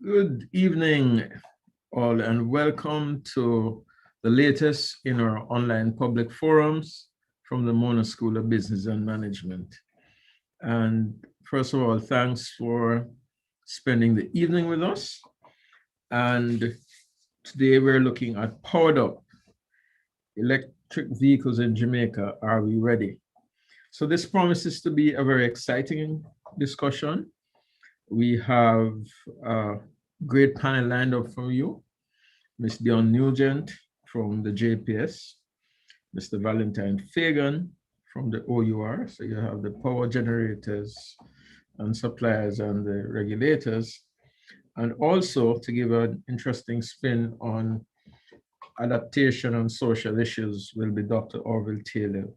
Good evening, all, and welcome to the latest in our online public forums from the Mona School of Business and Management. And first of all, thanks for spending the evening with us. And today we're looking at powered up electric vehicles in Jamaica. Are we ready? So this promises to be a very exciting discussion. We have a great panel lined up for you. Ms. Dion Nugent from the JPS, Mr. Valentine Fagan from the OUR. So you have the power generators and suppliers and the regulators. And also to give an interesting spin on adaptation and social issues will be Dr. Orville Taylor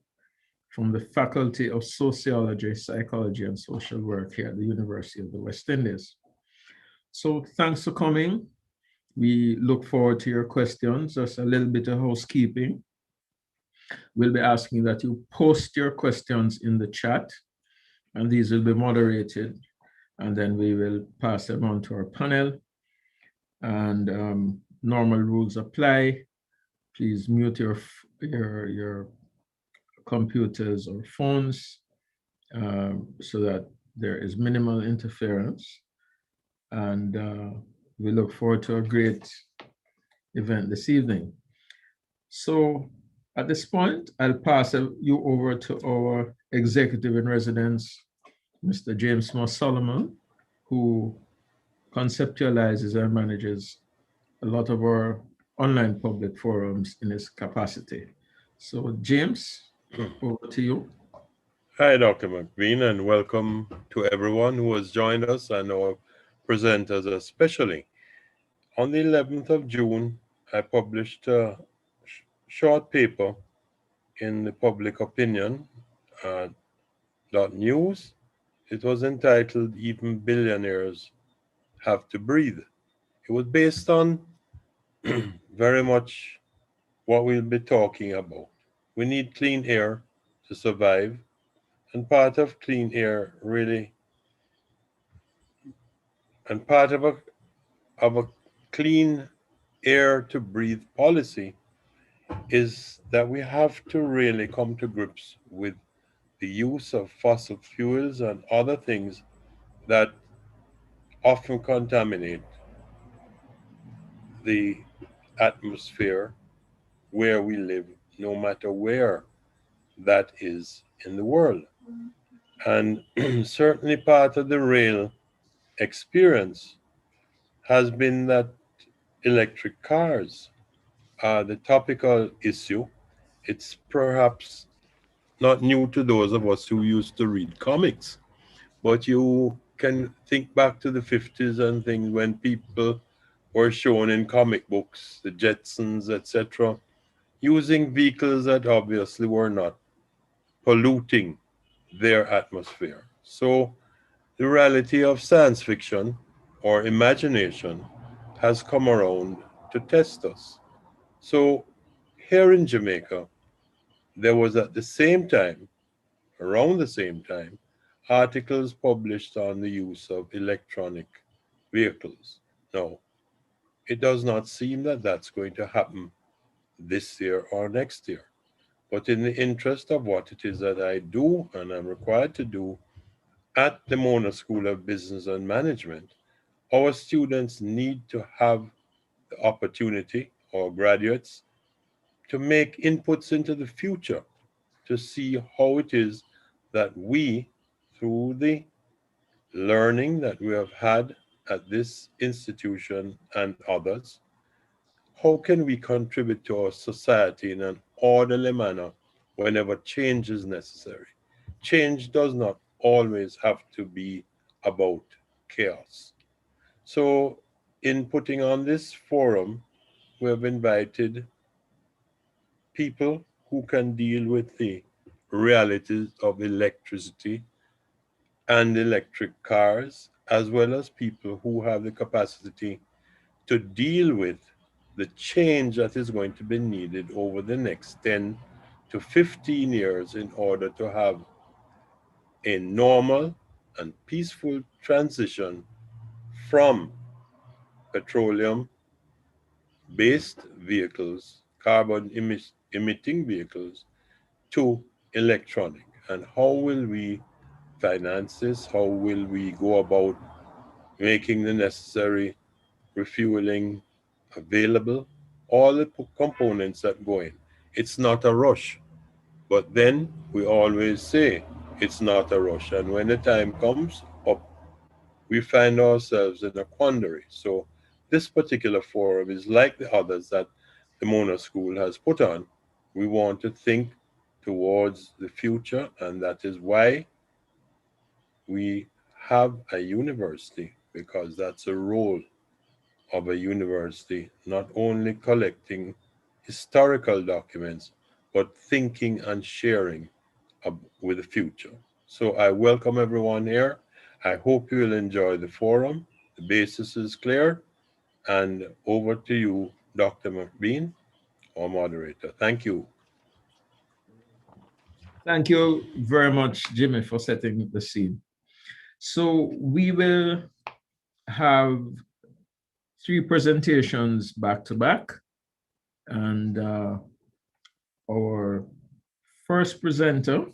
from the Faculty of Sociology, Psychology, and Social Work here at the University of the West Indies. So thanks for coming. We look forward to your questions. Just a little bit of housekeeping. We'll be asking that you post your questions in the chat, and these will be moderated, and then we will pass them on to our panel. And normal rules apply. Please mute your computers or phones so that there is minimal interference. And we look forward to a great event this evening. So at this point, I'll pass you over to our executive in residence, Mr. James Moss Solomon, who conceptualizes and manages a lot of our online public forums in his capacity. So James, over to you. Hi, Dr. McBean, and welcome to everyone who has joined us and our presenters especially. On the 11th of June, I published a short paper in the Public Opinion .news. It was entitled Even Billionaires Have to Breathe. It was based on very much what we'll be talking about. We need clean air to survive, and part of clean air really, and part of a clean air to breathe policy is that we have to really come to grips with the use of fossil fuels and other things that often contaminate the atmosphere where we live, no matter where that is in the world. And certainly part of the rail experience has been that electric cars are the topical issue. It's perhaps not new to those of us who used to read comics, but you can think back to the 50s and things when people were shown in comic books, the Jetsons, etc., using vehicles that obviously were not polluting their atmosphere. So the reality of science fiction or imagination has come around to test us. So here in Jamaica, there was at the same time, around the same time, articles published on the use of electronic vehicles. Now, it does not seem that that's going to happen this year or next year. But in the interest of what it is that I do and I'm required to do at the Mona School of Business and Management, our students need to have the opportunity, or graduates, to make inputs into the future to see how it is that we, through the learning that we have had at this institution and others, how can we contribute to our society in an orderly manner whenever change is necessary? Change does not always have to be about chaos. So, in putting on this forum, we have invited people who can deal with the realities of electricity and electric cars, as well as people who have the capacity to deal with the change that is going to be needed over the next 10 to 15 years in order to have a normal and peaceful transition from petroleum based vehicles, carbon emitting vehicles, to electronic. And how will we finance this? How will we go about making the necessary refueling available? All the components that go in. It's not a rush. But then we always say it's not a rush. And when the time comes up, we find ourselves in a quandary. So this particular forum is like the others that the Mona School has put on. We want to think towards the future, and that is why we have a university, because that's a role of a university, not only collecting historical documents, but thinking and sharing with the future. So I welcome everyone here. I hope you will enjoy the forum. The basis is clear. And over to you, Dr. McBean, our moderator. Thank you. Thank you very much, Jimmy, for setting the scene. So we will have 3 presentations back to back. And our first presenter,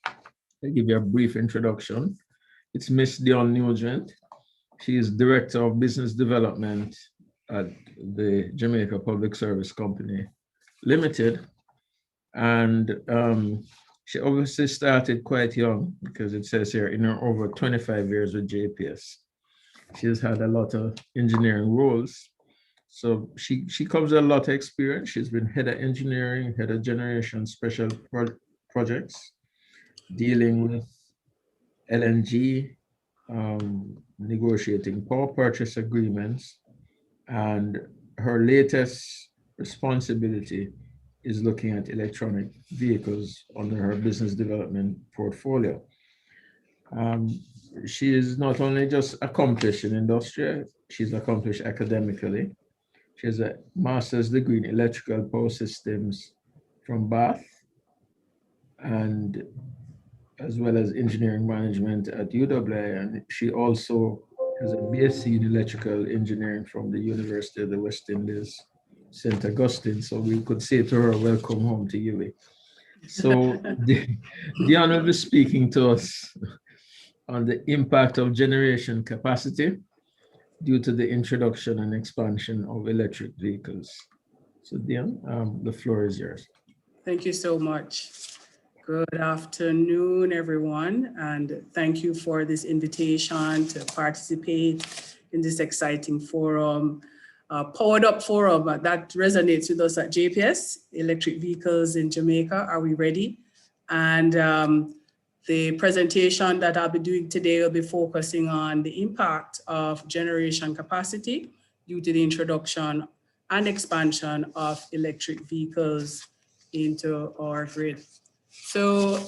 I'll give you a brief introduction. It's Miss Dion Nugent. She is Director of Business Development at the Jamaica Public Service Company Limited. And she obviously started quite young, because it says here in her over 25 years with JPS. She has had a lot of engineering roles. So she comes with a lot of experience. She's been head of engineering, head of generation special projects, dealing with LNG, negotiating power purchase agreements, and her latest responsibility is looking at electronic vehicles under her business development portfolio. She is not only just accomplished in industry, she's accomplished academically. She has a master's degree in electrical power systems from Bath, and as well as engineering management at UWI. And she also has a BSc in electrical engineering from the University of the West Indies, St. Augustine. So we could say to her, welcome home to UWI. So Dion will be speaking to us on the impact of generation capacity due to the introduction and expansion of electric vehicles. So Dion, the floor is yours. Thank you so much. Good afternoon, everyone, and thank you for this invitation to participate in this exciting forum, Powered Up Forum. That resonates with us at JPS, Electric Vehicles in Jamaica. Are we ready? And the presentation that I'll be doing today will be focusing on the impact of generation capacity due to the introduction and expansion of electric vehicles into our grid. So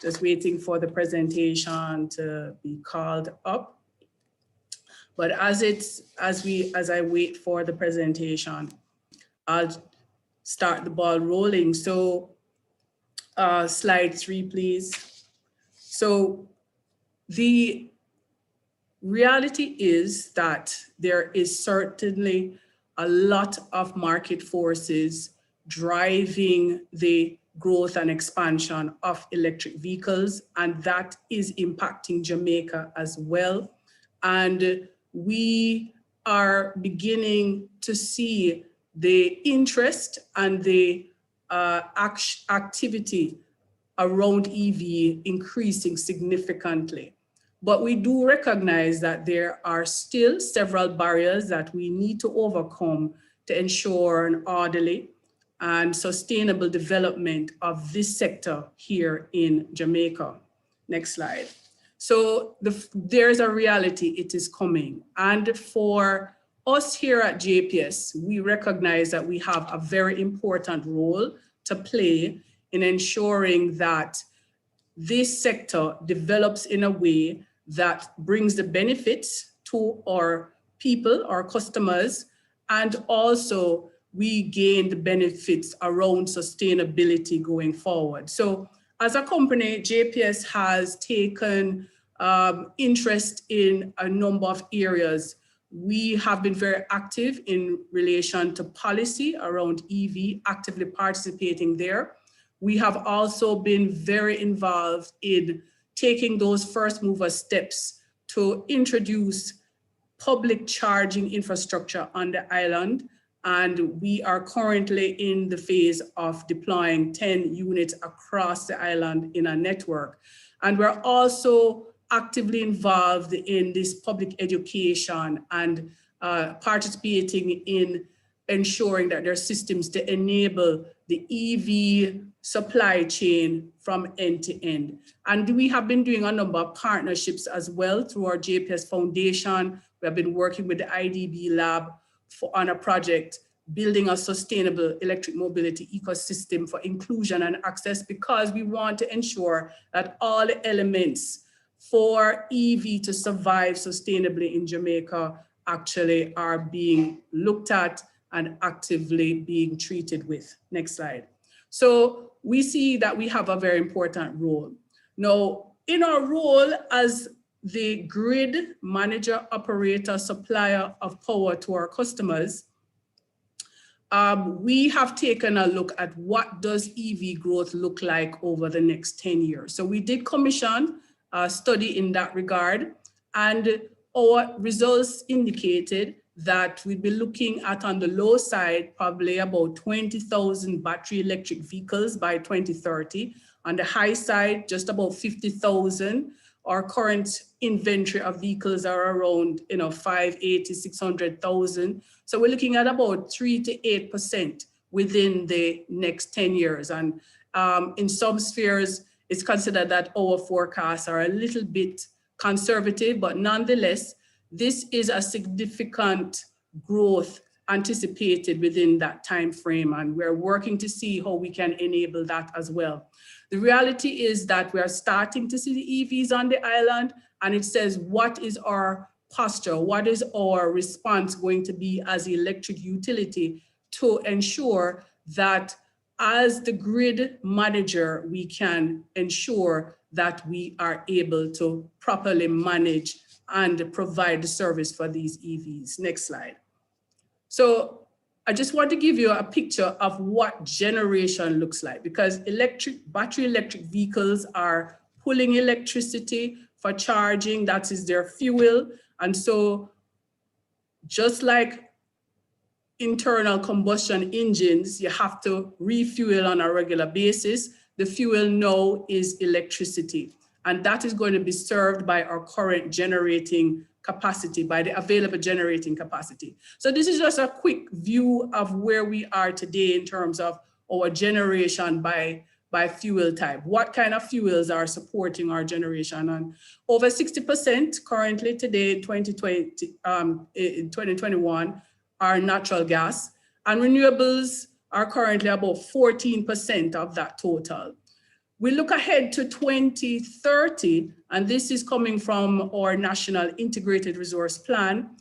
just waiting for the presentation to be called up. But as I wait for the presentation, I'll start the ball rolling. So slide 3, please. So the reality is that there is certainly a lot of market forces driving the growth and expansion of electric vehicles, and that is impacting Jamaica as well. And we are beginning to see the interest and the activity around EV increasing significantly. But we do recognize that there are still several barriers that we need to overcome to ensure an orderly and sustainable development of this sector here in Jamaica. Next slide. So there's a reality, it is coming. And for us here at JPS, we recognize that we have a very important role to play in ensuring that this sector develops in a way that brings the benefits to our people, our customers, and also we gain the benefits around sustainability going forward. So as a company, JPS has taken interest in a number of areas. We have been very active in relation to policy around EV, actively participating there. We have also been very involved in taking those first mover steps to introduce public charging infrastructure on the island. And we are currently in the phase of deploying 10 units across the island in a network. And we're also actively involved in this public education and participating in ensuring that there are systems to enable the EV supply chain from end to end. And we have been doing a number of partnerships as well through our JPS Foundation. We have been working with the IDB Lab on a project building a sustainable electric mobility ecosystem for inclusion and access, because we want to ensure that all the elements for EV to survive sustainably in Jamaica actually are being looked at and actively being treated with. Next slide. So we see that we have a very important role. Now, in our role as the grid manager, operator, supplier of power to our customers, we have taken a look at what does EV growth look like over the next 10 years. So we did commission a study in that regard, and our results indicated that we'd be looking at, on the low side, probably about 20,000 battery electric vehicles by 2030. On the high side, just about 50,000. Our current inventory of vehicles are around 580, 600,000. So we're looking at about 3 to 8% within the next 10 years. And in some spheres, it's considered that our forecasts are a little bit conservative, but nonetheless, this is a significant growth anticipated within that time frame, and we're working to see how we can enable that as well. The reality is that we are starting to see the EVs on the island, and it says, what is our posture? What is our response going to be as the electric utility to ensure that as the grid manager, we can ensure that we are able to properly manage and provide the service for these EVs. Next slide. So I just want to give you a picture of what generation looks like, because battery electric vehicles are pulling electricity for charging. That is their fuel. And so just like internal combustion engines, you have to refuel on a regular basis. The fuel now is electricity, and that is going to be served by our current generating capacity, by the available generating capacity. So this is just a quick view of where we are today in terms of our generation by fuel type. What kind of fuels are supporting our generation? And over 60% currently today in 2021 are natural gas, and renewables are currently about 14% of that total. We look ahead to 2030, and this is coming from our National Integrated Resource Plan.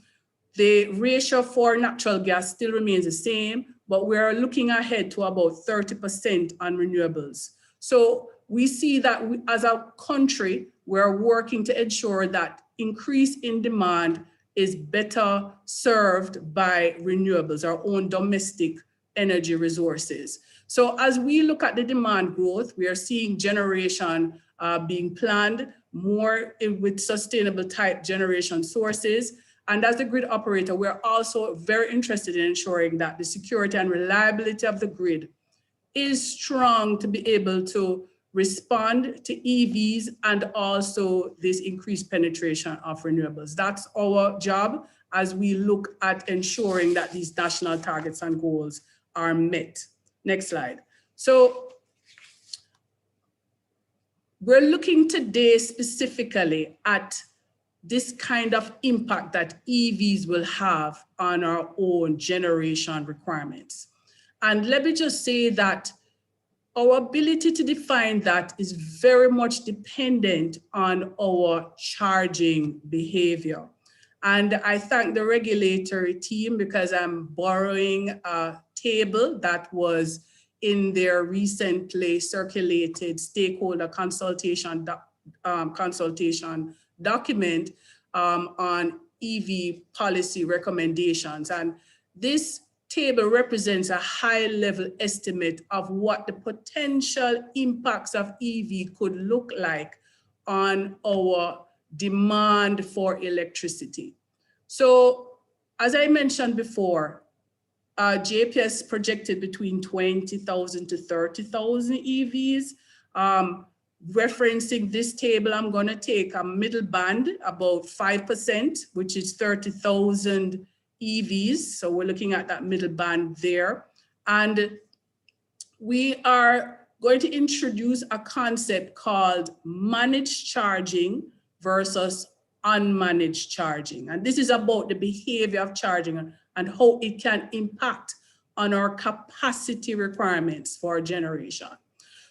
The ratio for natural gas still remains the same, but we're looking ahead to about 30% on renewables. So we see that as a country, we're working to ensure that increase in demand is better served by renewables, our own domestic energy resources. So as we look at the demand growth, we are seeing generation being planned more with sustainable type generation sources. And as the grid operator, we're also very interested in ensuring that the security and reliability of the grid is strong to be able to respond to EVs and also this increased penetration of renewables. That's our job as we look at ensuring that these national targets and goals are met. Next slide. So we're looking today specifically at this kind of impact that EVs will have on our own generation requirements. And let me just say that our ability to define that is very much dependent on our charging behavior. And I thank the regulatory team because I'm borrowing a table that was in their recently circulated stakeholder consultation document on EV policy recommendations. And this table represents a high-level estimate of what the potential impacts of EV could look like on our demand for electricity. So, as I mentioned before, JPS projected between 20,000 to 30,000 EVs. Referencing this table, I'm going to take a middle band, about 5%, which is 30,000 EVs. So we're looking at that middle band there. And we are going to introduce a concept called managed charging versus unmanaged charging. And this is about the behavior of charging and how it can impact on our capacity requirements for generation.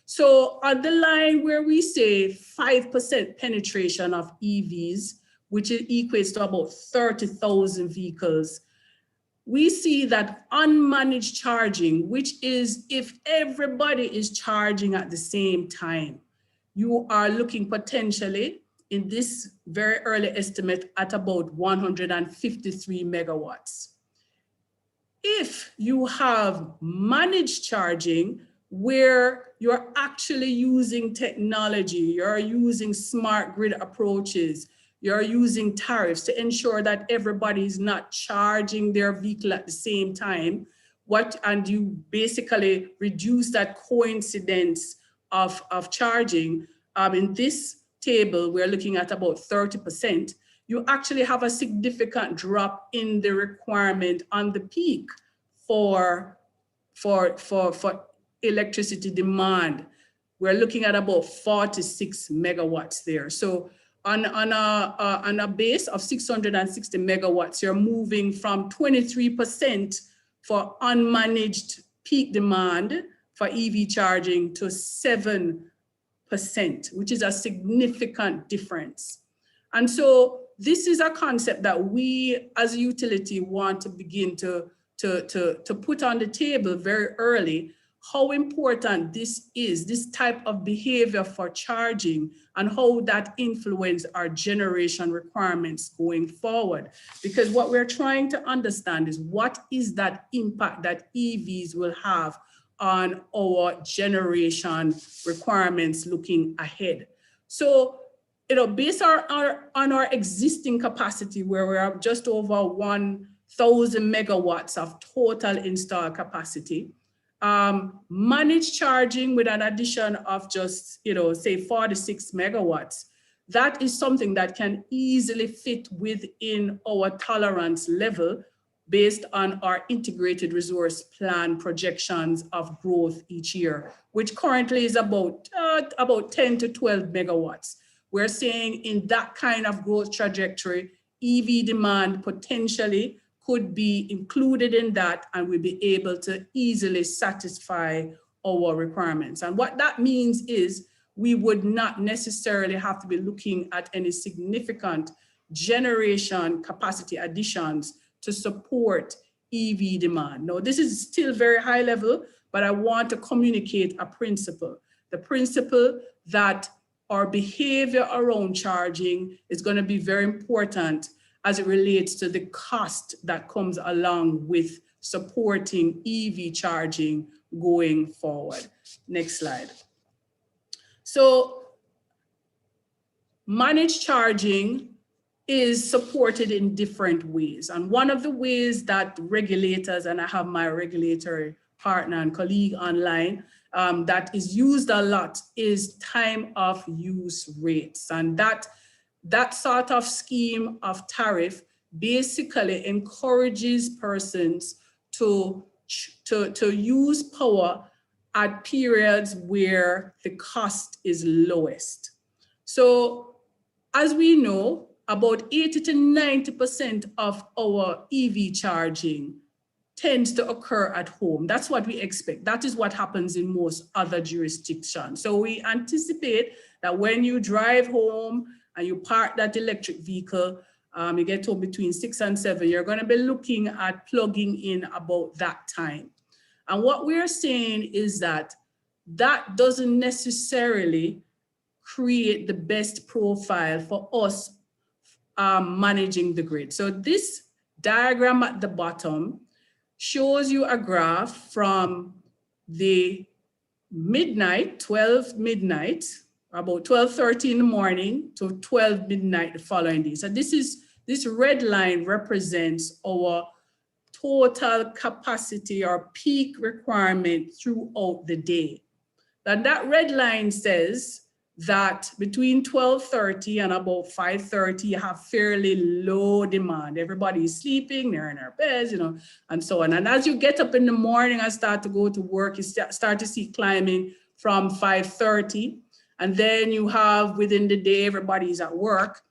So on the line where we say 5% penetration of EVs, which equates to about 30,000 vehicles, we see that unmanaged charging, which is if everybody is charging at the same time, you are looking potentially in this very early estimate at about 153 megawatts. if you have managed charging, where you're actually using technology, you're using smart grid approaches, you're using tariffs to ensure that everybody's not charging their vehicle at the same time, and you basically reduce that coincidence of charging. In this table, we're looking at about 30%. You actually have a significant drop in the requirement on the peak for electricity demand. We're looking at about 46 megawatts there. So on a base of 660 megawatts, you're moving from 23% for unmanaged peak demand for EV charging to 7%, which is a significant difference. And so this is a concept that we as a utility want to begin to put on the table very early, how important this is, this type of behavior for charging, and how that influences our generation requirements going forward. Because what we're trying to understand is what is that impact that EVs will have on our generation requirements looking ahead. So, based on our existing capacity, where we're just over 1,000 megawatts of total installed capacity, managed charging with an addition of just, say 46 megawatts, that is something that can easily fit within our tolerance level based on our integrated resource plan projections of growth each year, which currently is about 10 to 12 megawatts. We're saying in that kind of growth trajectory, EV demand potentially could be included in that, and we'll be able to easily satisfy our requirements. And what that means is we would not necessarily have to be looking at any significant generation capacity additions to support EV demand. Now, this is still very high level, but I want to communicate a principle. The principle that our behavior around charging is going to be very important as it relates to the cost that comes along with supporting EV charging going forward. Next slide. So managed charging is supported in different ways. And one of the ways that regulators, and I have my regulatory partner and colleague online, that is used a lot is time of use rates. And that sort of scheme of tariff basically encourages persons to use power at periods where the cost is lowest. So as we know, about 80 to 90% of our EV charging tends to occur at home. That's what we expect. That is what happens in most other jurisdictions. So we anticipate that when you drive home and you park that electric vehicle, you get home between 6 and 7, you're going to be looking at plugging in about that time. And what we're saying is that that doesn't necessarily create the best profile for us managing the grid. So this diagram at the bottom shows you a graph from the midnight, 12 midnight, about 12:30 in the morning to 12 midnight the following day. So this red line represents our total capacity or peak requirement throughout the day. And that red line says that between 12:30 and about 5:30, you have fairly low demand. Everybody's sleeping, they're in their beds, and so on. And as you get up in the morning and start to go to work, you start to see climbing from 5:30. And then you have within the day, everybody's at work.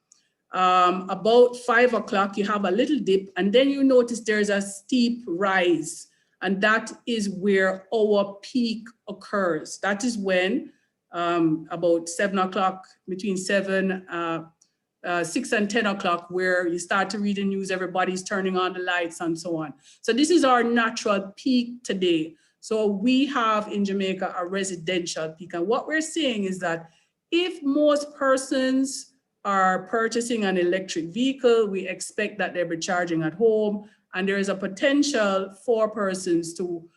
About 5 o'clock, you have a little dip, and then you notice there's a steep rise. And that is where our peak occurs. That is when about 7 o'clock, between 6 and 10 o'clock, where you start to read the news, everybody's turning on the lights and so on. So this is our natural peak today. So we have in Jamaica a residential peak. And what we're saying is that if most persons are purchasing an electric vehicle, we expect that they'll be charging at home and there is a potential for persons to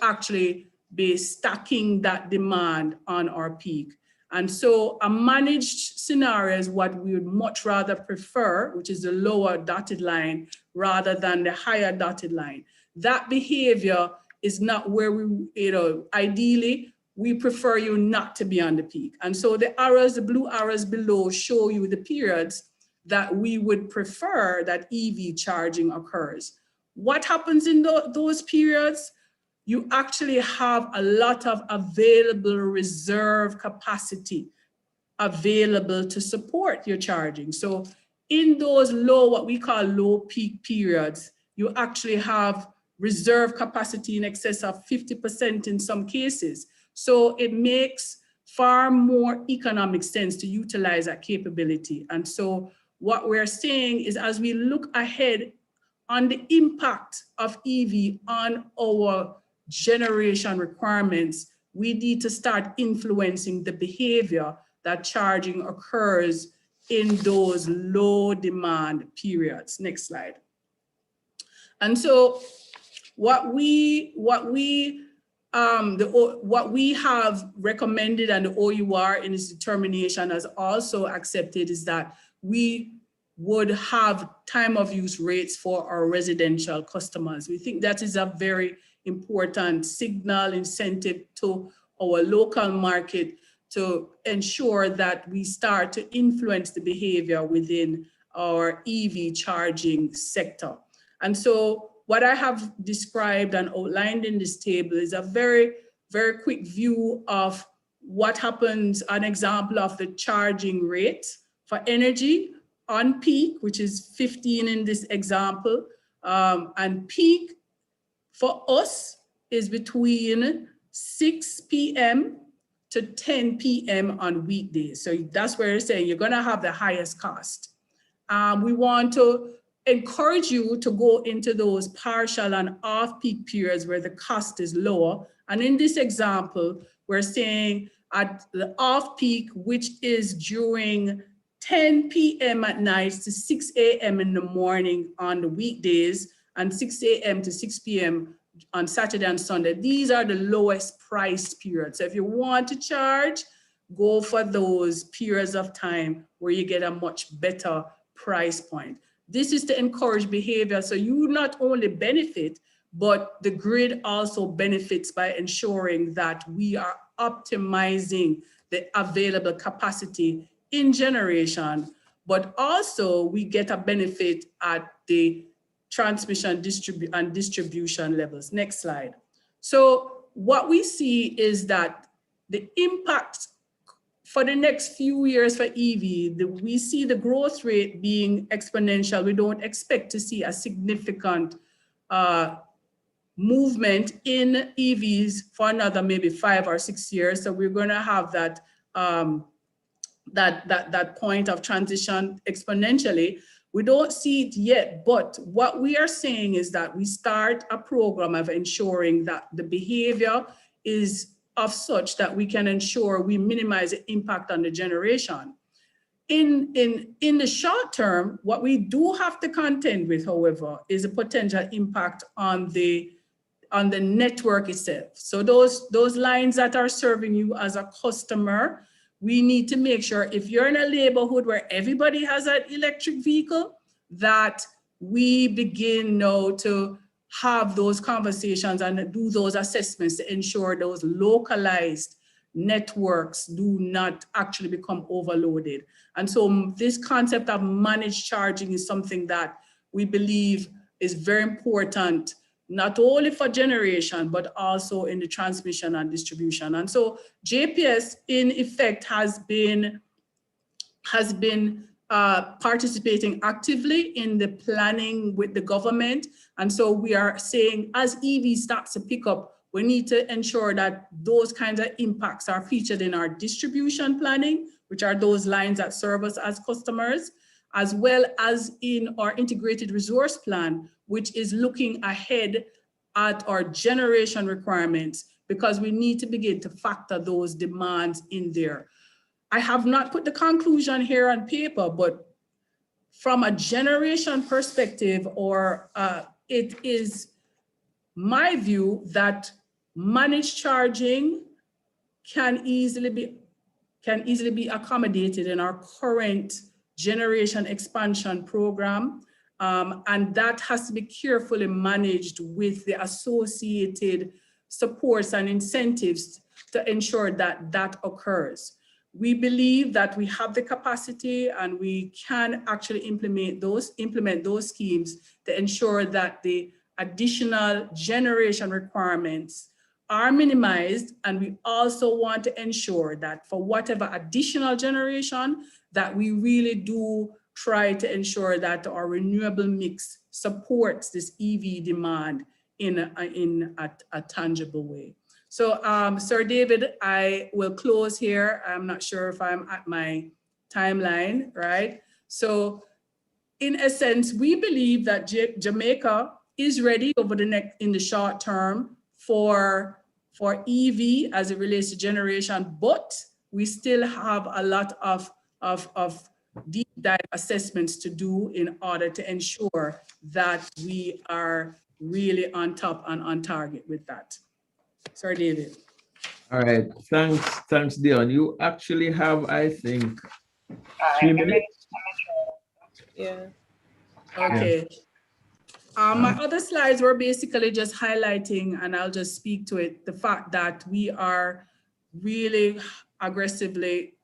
actually be stacking that demand on our peak. And so a managed scenario is what we would much rather prefer, which is the lower dotted line rather than the higher dotted line. That behavior is not where we, ideally, we prefer you not to be on the peak. And so the arrows, the blue arrows below show you the periods that we would prefer that EV charging occurs. What happens in those periods? You actually have a lot of available reserve capacity available to support your charging. So in those low, what we call low peak periods, you actually have reserve capacity in excess of 50% in some cases. So it makes far more economic sense to utilize that capability. And so what we're saying is, as we look ahead on the impact of EV on our generation requirements, we need to start influencing the behavior that charging occurs in those low demand periods. Next slide. And so what we have recommended, and the OUR in its determination has also accepted, is that we would have time of use rates for our residential customers. We think that is a very important signal, incentive to our local market to ensure that we start to influence the behavior within our EV charging sector. And so what I have described and outlined in this table is a very, very quick view of what happens, an example of the charging rate for energy on peak, which is 15 in this example, and peak for us is between 6 p.m. to 10 p.m. on weekdays. So that's where you're saying you're gonna have the highest cost. We want to encourage you to go into those partial and off-peak periods where the cost is lower. And in this example, we're saying at the off-peak, which is during 10 p.m. at night to 6 a.m. in the morning on the weekdays, and 6 a.m. to 6 p.m. on Saturday and Sunday. These are the lowest price periods. So if you want to charge, go for those periods of time where you get a much better price point. This is to encourage behavior, so you not only benefit, but the grid also benefits by ensuring that we are optimizing the available capacity in generation, but also we get a benefit at the transmission and distribution levels. Next slide. So what we see is that the impact for the next few years for EV, we see the growth rate being exponential. We don't expect to see a significant movement in EVs for another maybe 5 or 6 years. So we're going to have that that point of transition exponentially. We don't see it yet, but what we are saying is that we start a program of ensuring that the behavior is of such that we can ensure we minimize the impact on the generation. In the short term, what we do have to contend with, however, is a potential impact on the network itself. So those lines that are serving you as a customer, we need to make sure if you're in a neighborhood where everybody has an electric vehicle, that we begin now to have those conversations and do those assessments to ensure those localized networks do not actually become overloaded. And so this concept of managed charging is something that we believe is very important, not only for generation, but also in the transmission and distribution. And so JPS in effect has been participating actively in the planning with the government. And so we are saying as EV starts to pick up, we need to ensure that those kinds of impacts are featured in our distribution planning, which are those lines that serve us as customers, as well as in our integrated resource plan, which is looking ahead at our generation requirements, because we need to begin to factor those demands in there. I have not put the conclusion here on paper, but from a generation perspective or it is my view that managed charging can easily be accommodated in our current generation expansion program. And that has to be carefully managed with the associated supports and incentives to ensure that that occurs. We believe that we have the capacity and we can actually implement those schemes to ensure that the additional generation requirements are minimized, and we also want to ensure that for whatever additional generation, that we really do try to ensure that our renewable mix supports this EV demand in a tangible way. So, Sir David, I will close here. I'm not sure if I'm at my timeline, right? So, in essence, we believe that Jamaica is ready in the short term for EV as it relates to generation, but we still have a lot of deep dive assessments to do in order to ensure that we are really on top and on target with that. Sir David. All right, thanks, Dion. You actually have, I think, 3 minutes. Yeah. Okay. My other slides were basically just highlighting, and I'll just speak to it, the fact that we are really aggressively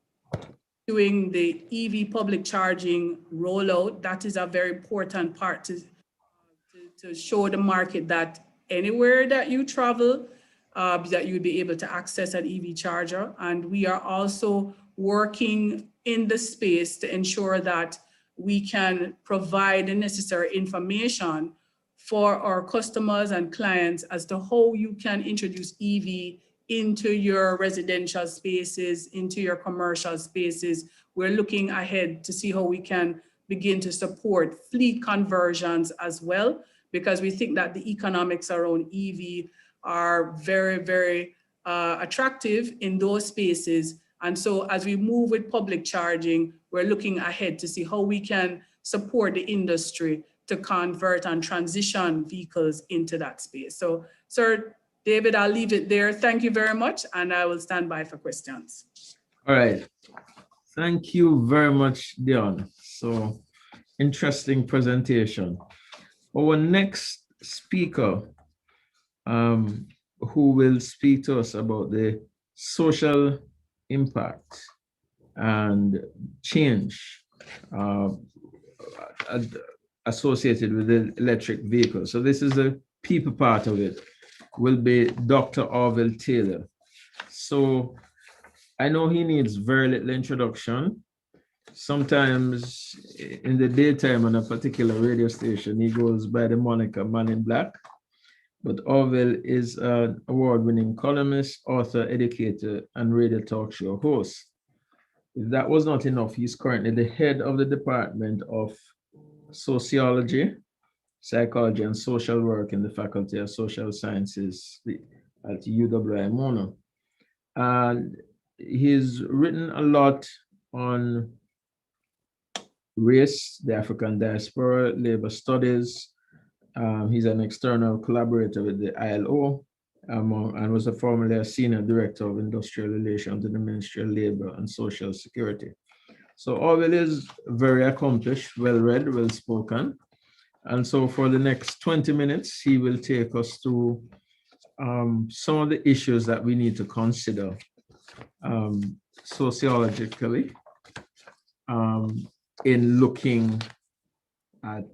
doing the EV public charging rollout. That is a very important part to show the market that anywhere that you travel, that you'll be able to access an EV charger. And we are also working in the space to ensure that we can provide the necessary information for our customers and clients as to how you can introduce EV into your residential spaces, into your commercial spaces. We're looking ahead to see how we can begin to support fleet conversions as well, because we think that the economics around EV are very, very attractive in those spaces. And so as we move with public charging, we're looking ahead to see how we can support the industry to convert and transition vehicles into that space. So, Sir David, I'll leave it there. Thank you very much, and I will stand by for questions. All right. Thank you very much, Dion. So, interesting presentation. Our next speaker, who will speak to us about the social impact and change associated with the electric vehicle. So this is the people part of it, will be Dr. Orville Taylor. So I know he needs very little introduction. Sometimes in the daytime on a particular radio station, he goes by the moniker Man in Black. But Orville is an award-winning columnist, author, educator, and radio talk show host. If that was not enough, he's currently the head of the Department of Sociology, Psychology, and Social Work in the Faculty of Social Sciences at UWI-Mono. And he's written a lot on race, the African diaspora, labor studies. He's an external collaborator with the ILO and was formerly a senior director of industrial relations in the Ministry of Labor and Social Security. So Orville is very accomplished, well-read, well-spoken. And so for the next 20 minutes, he will take us through some of the issues that we need to consider sociologically in looking at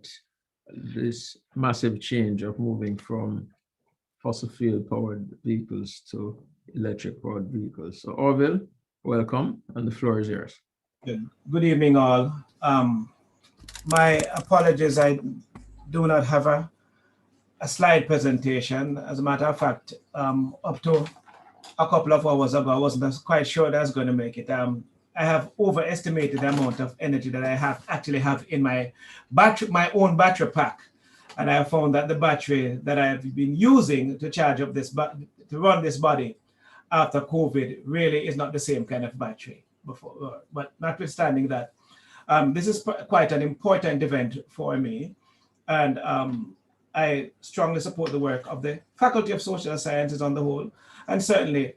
this massive change of moving from fossil fuel powered vehicles to electric powered vehicles. So Orville, welcome, and the floor is yours. Good evening, all. My apologies, I do not have a slide presentation. As a matter of fact, up to a couple of hours ago, I wasn't quite sure that I was going to make it. I have overestimated the amount of energy that I actually have in my own battery pack. And I found that the battery that I have been using to charge up to run this body after COVID really is not the same kind of battery before. But notwithstanding that, this is quite an important event for me. And I strongly support the work of the Faculty of Social Sciences on the whole, and certainly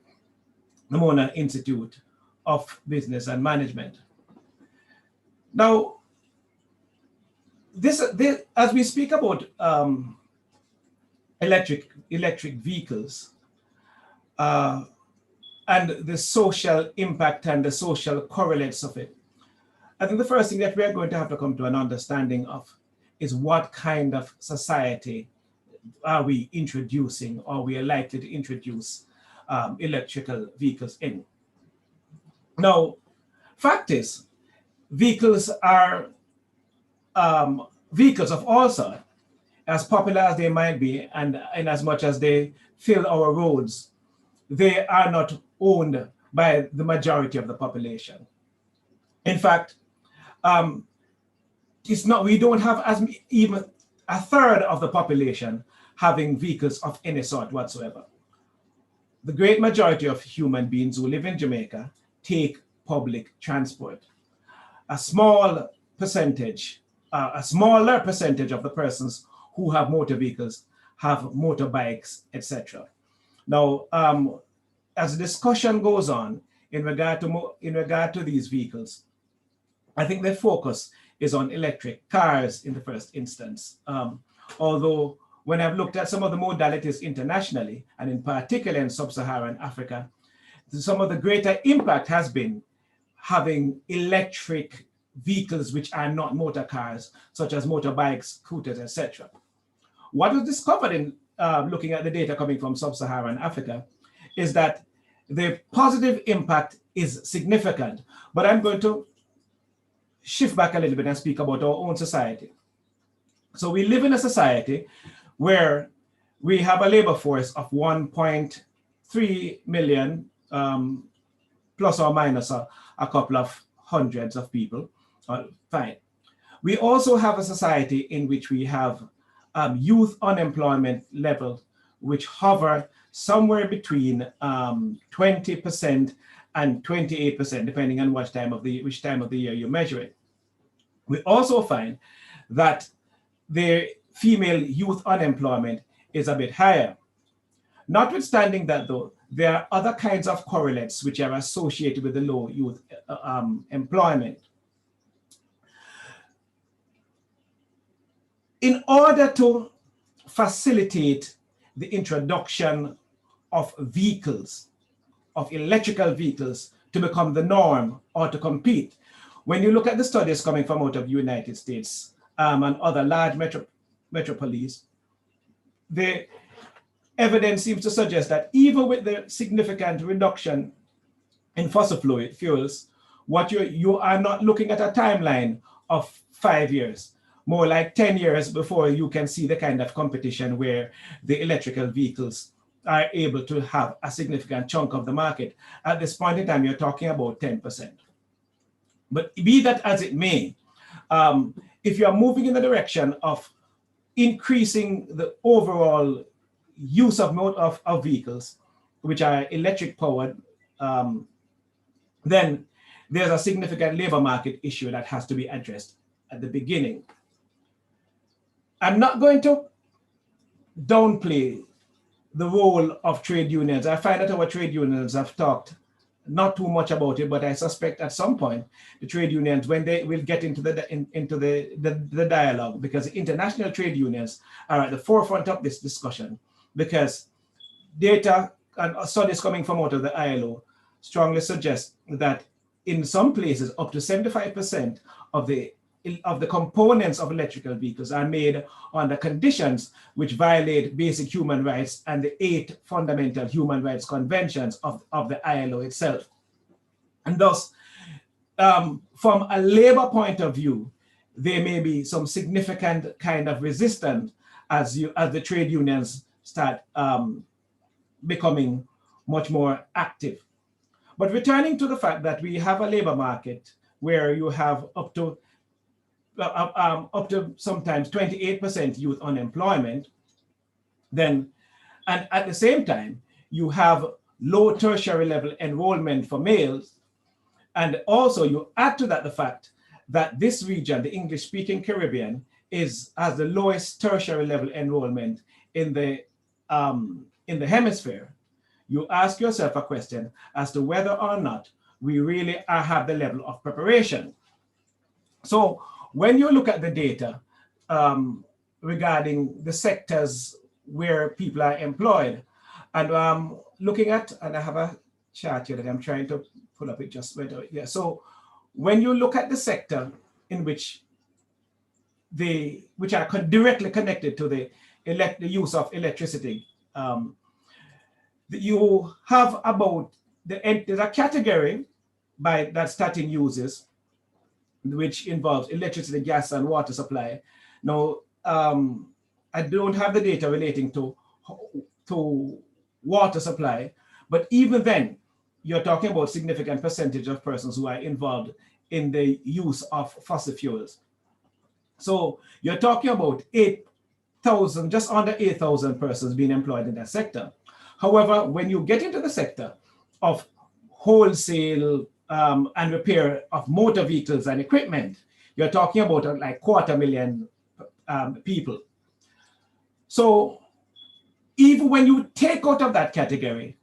the Mona Institute of Business and Management. Now, this as we speak about electric vehicles and the social impact and the social correlates of it, I think the first thing that we are going to have to come to an understanding of is what kind of society are we introducing, or we are likely to introduce electrical vehicles in. Now, fact is, vehicles are vehicles of all sorts, as popular as they might be, and in as much as they fill our roads, they are not owned by the majority of the population. In fact, it's not, we don't have as even a third of the population having vehicles of any sort whatsoever. The great majority of human beings who live in Jamaica take public transport. A smaller percentage of the persons who have motor vehicles have motorbikes, etc. Now, as the discussion goes on in regard to these vehicles, I think the focus is on electric cars in the first instance. Although when I've looked at some of the modalities internationally, and in particular in sub-Saharan Africa, some of the greater impact has been having electric vehicles which are not motor cars, such as motorbikes, scooters, etc. What was discovered in looking at the data coming from sub-Saharan Africa is that the positive impact is significant, but I'm going to shift back a little bit and speak about our own society. So we live in a society where we have a labor force of 1.3 million, plus or minus a couple of hundreds of people. Fine. We also have a society in which we have youth unemployment levels which hover somewhere between 20% and 28%, depending on which time of the year you measure it. We also find that the female youth unemployment is a bit higher. Notwithstanding that, though, there are other kinds of correlates which are associated with the low youth employment. In order to facilitate the introduction of vehicles, of electrical vehicles, to become the norm or to compete, when you look at the studies coming from out of the United States and other large metropolises, the evidence seems to suggest that even with the significant reduction in fossil fuels, what you are not looking at a timeline of 5 years, more like 10 years before you can see the kind of competition where the electrical vehicles are able to have a significant chunk of the market. At this point in time, you're talking about 10%. But be that as it may, if you are moving in the direction of increasing the overall use of vehicles, which are electric powered, then there's a significant labor market issue that has to be addressed at the beginning. I'm not going to downplay the role of trade unions. I find that our trade unions have talked not too much about it, but I suspect at some point the trade unions, when they will get into the dialogue, because international trade unions are at the forefront of this discussion, because data and studies coming from out of the ILO strongly suggest that in some places up to 75% of the components of electrical vehicles are made under conditions which violate basic human rights and the 8 fundamental human rights conventions of the ILO itself. And thus, from a labor point of view, there may be some significant kind of resistance as the trade unions start becoming much more active. But returning to the fact that we have a labor market where you have up to sometimes 28% youth unemployment, then, and at the same time, you have low tertiary level enrollment for males. And also you add to that the fact that this region, the English-speaking Caribbean, has the lowest tertiary level enrollment in the hemisphere, you ask yourself a question as to whether or not we really have the level of preparation. So when you look at the data regarding the sectors where people are employed, and looking at, and I have a chart here that I'm trying to pull up, it just went out. Yeah, so when you look at the sector in which are directly connected to the use of electricity, you have about, there's a category that starting uses, which involves electricity, gas, and water supply. Now, I don't have the data relating to water supply, but even then, you're talking about significant percentage of persons who are involved in the use of fossil fuels. So you're talking about 8,000, just under 8,000 persons being employed in that sector. However, when you get into the sector of wholesale and repair of motor vehicles and equipment, you're talking about like 250,000 people. So even when you take out of that category,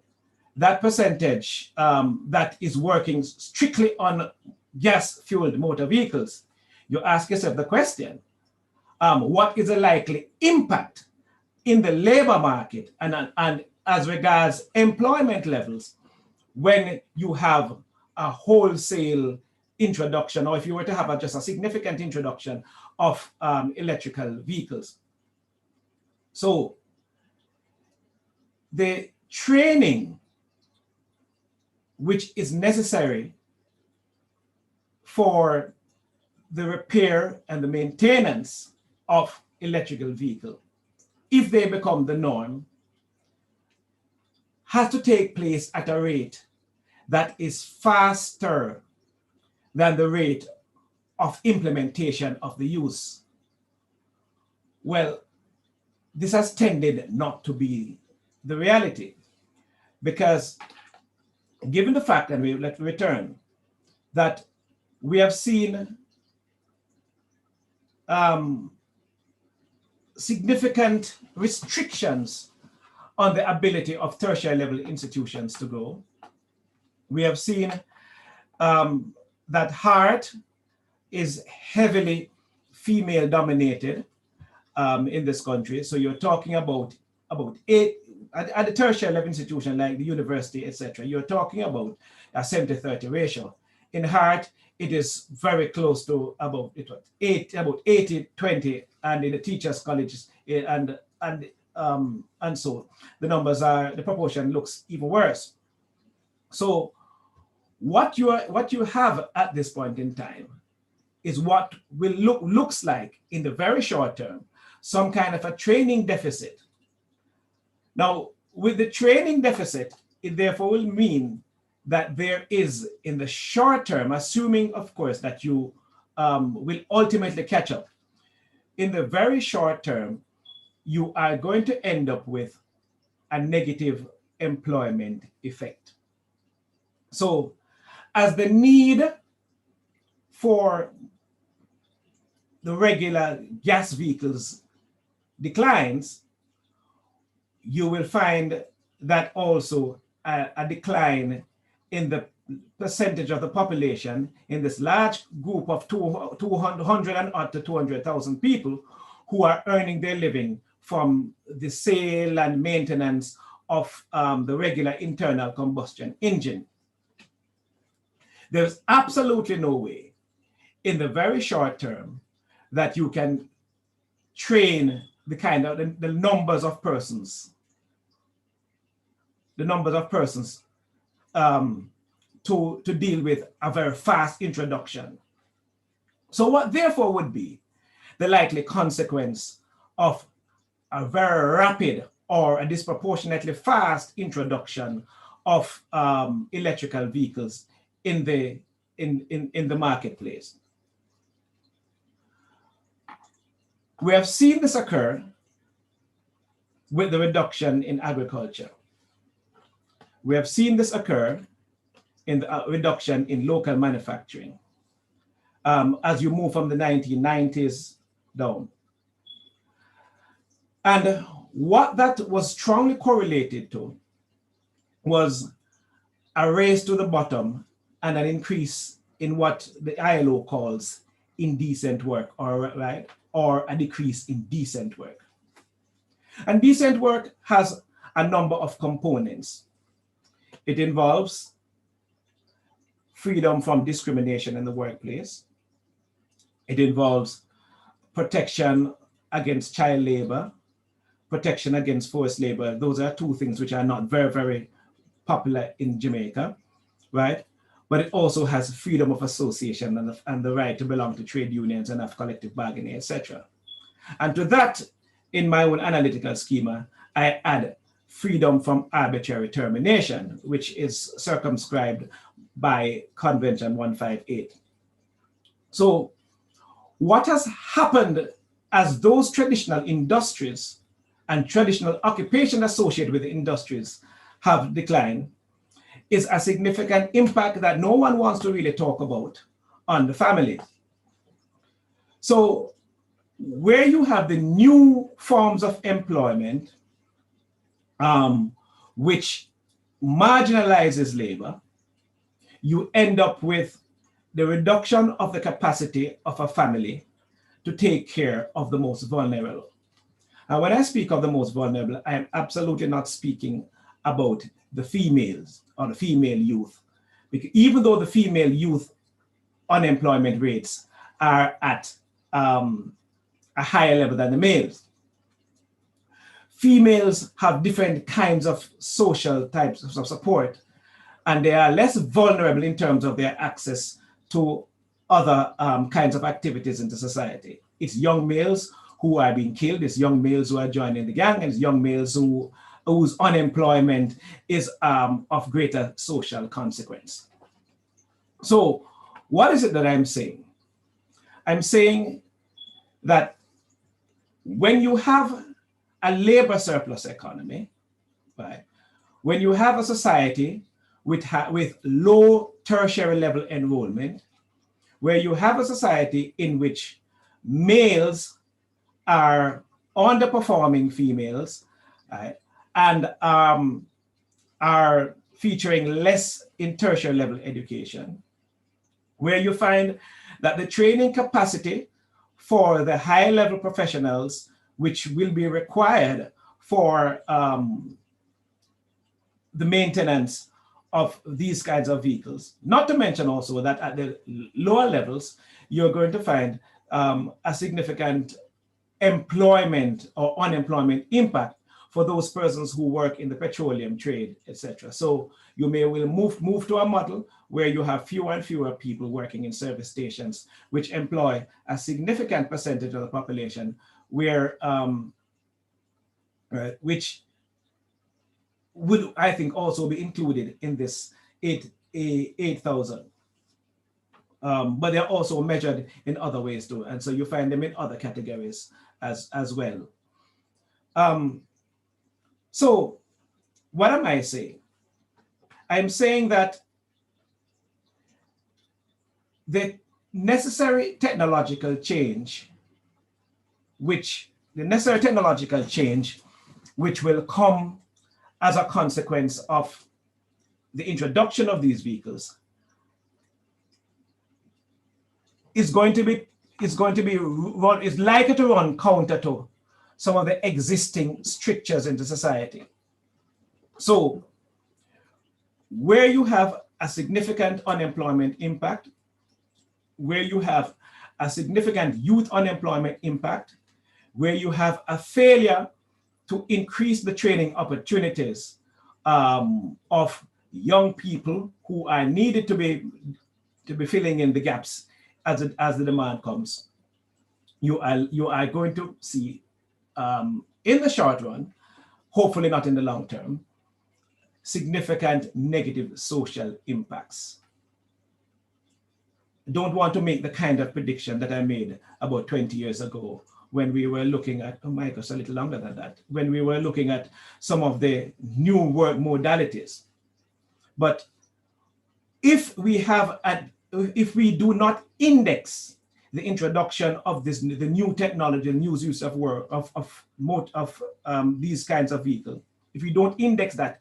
that percentage that is working strictly on gas-fueled motor vehicles, you ask yourself the question, what is the likely impact in the labor market and as regards employment levels when you have a wholesale introduction, or if you were to have just a significant introduction of electrical vehicles? So the training which is necessary for the repair and the maintenance of electrical vehicle, if they become the norm, has to take place at a rate that is faster than the rate of implementation of the use. Well, this has tended not to be the reality, because given the fact, and let's return, that we have seen significant restrictions on the ability of tertiary level institutions to grow. We have seen that heart is heavily female dominated in this country. So you're talking about 8, at the tertiary level institution like the university, etc., you're talking about a 70-30 ratio. In heart, it is very close to about 80-20, and in the teachers' colleges and so the proportion looks even worse. So what you have at this point in time is what will looks like in the very short term, some kind of a training deficit. Now, with the training deficit, it therefore will mean that there is, in the short term, assuming, of course, that you will ultimately catch up, in the very short term, you are going to end up with a negative employment effect. So, as the need for the regular gas vehicles declines, you will find that also a decline in the percentage of the population in this large group of 200 and up to 200,000 people who are earning their living from the sale and maintenance of the regular internal combustion engine. There's absolutely no way in the very short term that you can train the kind of the numbers of persons to deal with a very fast introduction. So what therefore would be the likely consequence of a very rapid or a disproportionately fast introduction of electrical vehicles in the marketplace? We have seen this occur with the reduction in agriculture. We have seen this occur in the reduction in local manufacturing as you move from the 1990s down. And what that was strongly correlated to was a race to the bottom and an increase in what the ILO calls indecent work, or a decrease in decent work. And decent work has a number of components. It involves freedom from discrimination in the workplace. It involves protection against child labor, protection against forced labor. Those are two things which are not very, very popular in Jamaica, right? But it also has freedom of association and the right to belong to trade unions and have collective bargaining, etc. And to that, in my own analytical schema, I add freedom from arbitrary termination, which is circumscribed by Convention 158. So what has happened as those traditional industries and traditional occupation associated with the industries have declined is a significant impact that no one wants to really talk about on the family. So where you have the new forms of employment, which marginalizes labor, you end up with the reduction of the capacity of a family to take care of the most vulnerable. And when I speak of the most vulnerable, I am absolutely not speaking about the females or the female youth, because even though the female youth unemployment rates are at a higher level than the males, females have different kinds of social types of support, and they are less vulnerable in terms of their access to other kinds of activities in the society. It's young males who are being killed, it's young males who are joining the gang, and it's young males whose unemployment is of greater social consequence. So what is it that I'm saying? I'm saying that when you have a labor surplus economy, right, when you have a society with low tertiary level enrollment, where you have a society in which males are underperforming females, right, and are featuring less in tertiary level education, where you find that the training capacity for the high level professionals, which will be required for the maintenance of these kinds of vehicles. Not to mention also that at the lower levels, you're going to find a significant employment or unemployment impact for those persons who work in the petroleum trade, etc. So you may will move to a model where you have fewer and fewer people working in service stations, which employ a significant percentage of the population, where which would, I think, also be included in this 8,000. But they're also measured in other ways too. And so you find them in other categories as well. So what am I saying? I'm saying that the necessary technological change, which will come as a consequence of the introduction of these vehicles, is likely to run counter to some of the existing strictures in the society. So where you have a significant unemployment impact, where you have a significant youth unemployment impact, where you have a failure to increase the training opportunities of young people who are needed to be filling in the gaps as the demand comes, you are going to see in the short run, hopefully not in the long term, significant negative social impacts. Don't want to make the kind of prediction that I made about 20 years ago when we were looking at, oh my gosh, a little longer than that, when we were looking at some of the new work modalities. But if we do not index the introduction of the new technology, new use of these kinds of vehicles, if we don't index that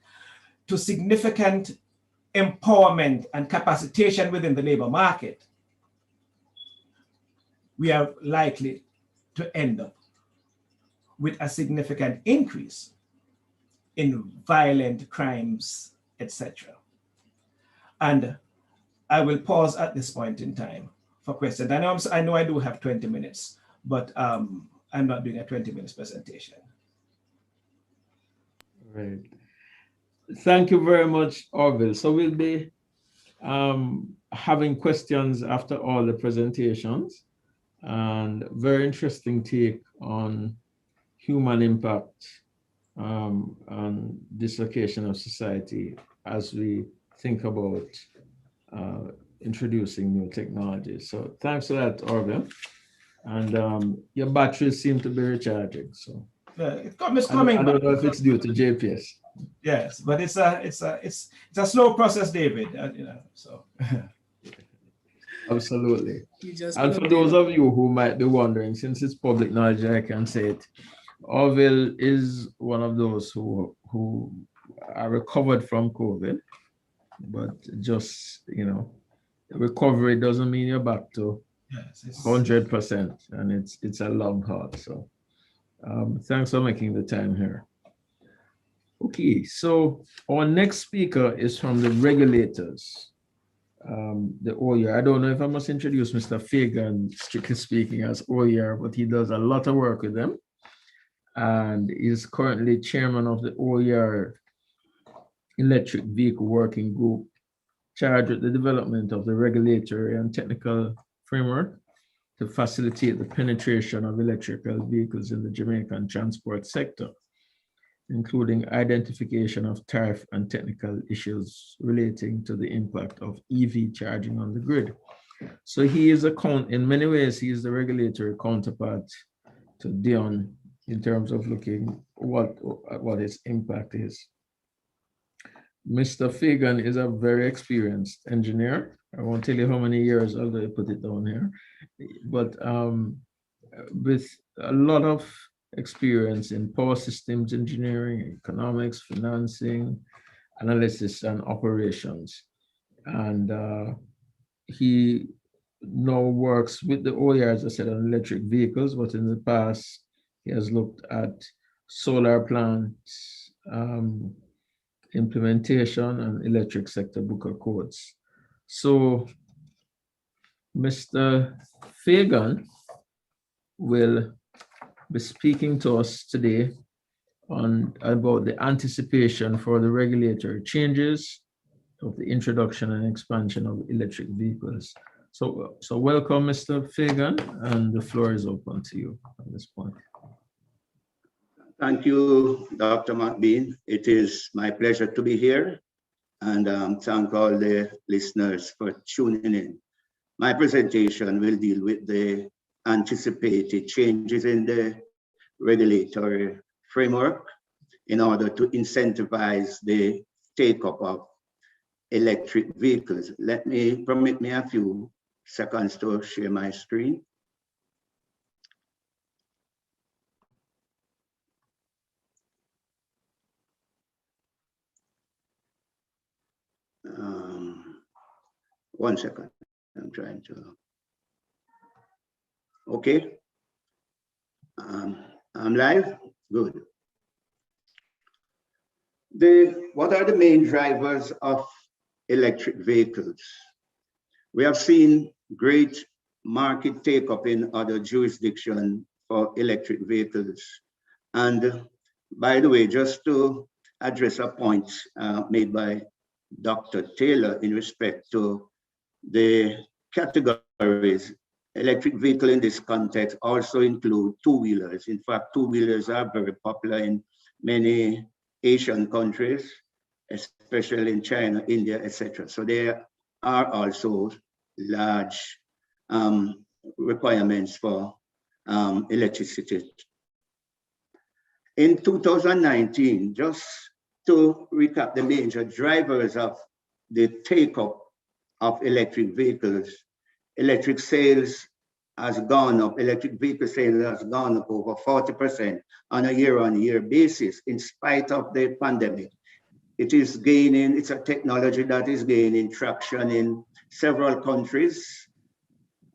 to significant empowerment and capacitation within the labor market, we are likely to end up with a significant increase in violent crimes, etc. And I will pause at this point in time for questions. I know I do have 20 minutes, but I'm not doing a 20 minutes presentation. Right. Thank you very much, Orville. So we'll be having questions after all the presentations, and very interesting take on human impact and dislocation of society as we think about introducing new technologies. So thanks for that, Orville. And your batteries seem to be recharging. So it's coming. I don't know if it's due to JPS. Yes, but it's a slow process, David. You know, so. Absolutely. And for those of you who might be wondering, since it's public knowledge, I can say it. Orville is one of those who are recovered from COVID, but just, you know, recovery doesn't mean you're back to 100%, and it's a long haul. So thanks for making the time here. Okay, so our next speaker is from the regulators, the OER. I don't know if I must introduce Mr. Fagan, strictly speaking, as OER, but he does a lot of work with them, and is currently chairman of the OER Electric Vehicle Working Group, charged with the development of the regulatory and technical framework to facilitate the penetration of electrical vehicles in the Jamaican transport sector, including identification of tariff and technical issues relating to the impact of EV charging on the grid. So he is in many ways, he is the regulatory counterpart to Dion in terms of looking what his impact is. Mr. Fagan is a very experienced engineer. I won't tell you how many years, although I put it down here, but with a lot of experience in power systems engineering, economics, financing, analysis, and operations. And he now works with the OER, as I said, on electric vehicles, but in the past, he has looked at solar plants, implementation, and electric sector Booker codes. So Mr. Fagan will be speaking to us today about the anticipation for the regulatory changes of the introduction and expansion of electric vehicles. So welcome, Mr. Fagan, and the floor is open to you at this point. Thank you, Dr. McBean. It is my pleasure to be here, and thank all the listeners for tuning in. My presentation will deal with the anticipated changes in the regulatory framework in order to incentivize the take-up of electric vehicles. Permit me a few seconds to share my screen. One second, I'm trying to, okay. I'm live, good. What are the main drivers of electric vehicles? We have seen great market take-up in other jurisdictions for electric vehicles. And by the way, just to address a point made by Dr. Taylor in respect to the categories, electric vehicle in this context also include two-wheelers. In fact, two-wheelers are very popular in many Asian countries, especially in China, India, etc. So there are also large requirements for electricity. In 2019, just to recap the major drivers of the take-up of electric vehicles, electric sales has gone up, electric vehicle sales has gone up over 40% on a year-on-year basis, in spite of the pandemic. It is gaining, it's a technology that is gaining traction in several countries.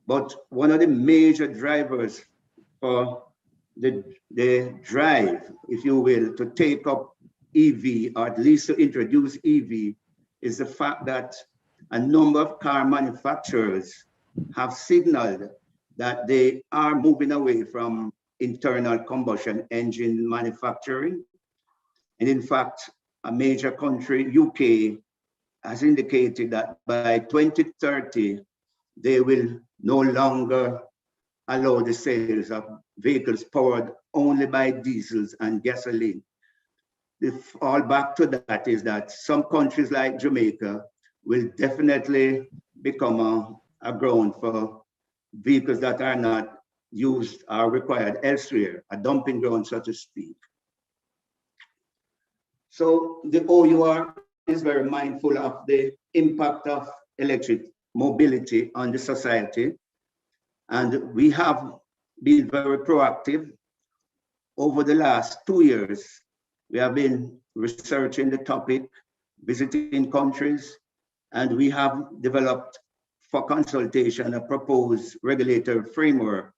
But one of the major drivers for the drive, if you will, to take up EV, or at least to introduce EV, is the fact that a number of car manufacturers have signaled that they are moving away from internal combustion engine manufacturing. And in fact, a major country, UK, has indicated that by 2030, they will no longer allow the sales of vehicles powered only by diesels and gasoline. The fallback to that is that some countries like Jamaica will definitely become a ground for vehicles that are not used or required elsewhere, a dumping ground, so to speak. So the OUR is very mindful of the impact of electric mobility on the society. And we have been very proactive. Over the last 2 years, we have been researching the topic, visiting countries, and we have developed for consultation a proposed regulatory framework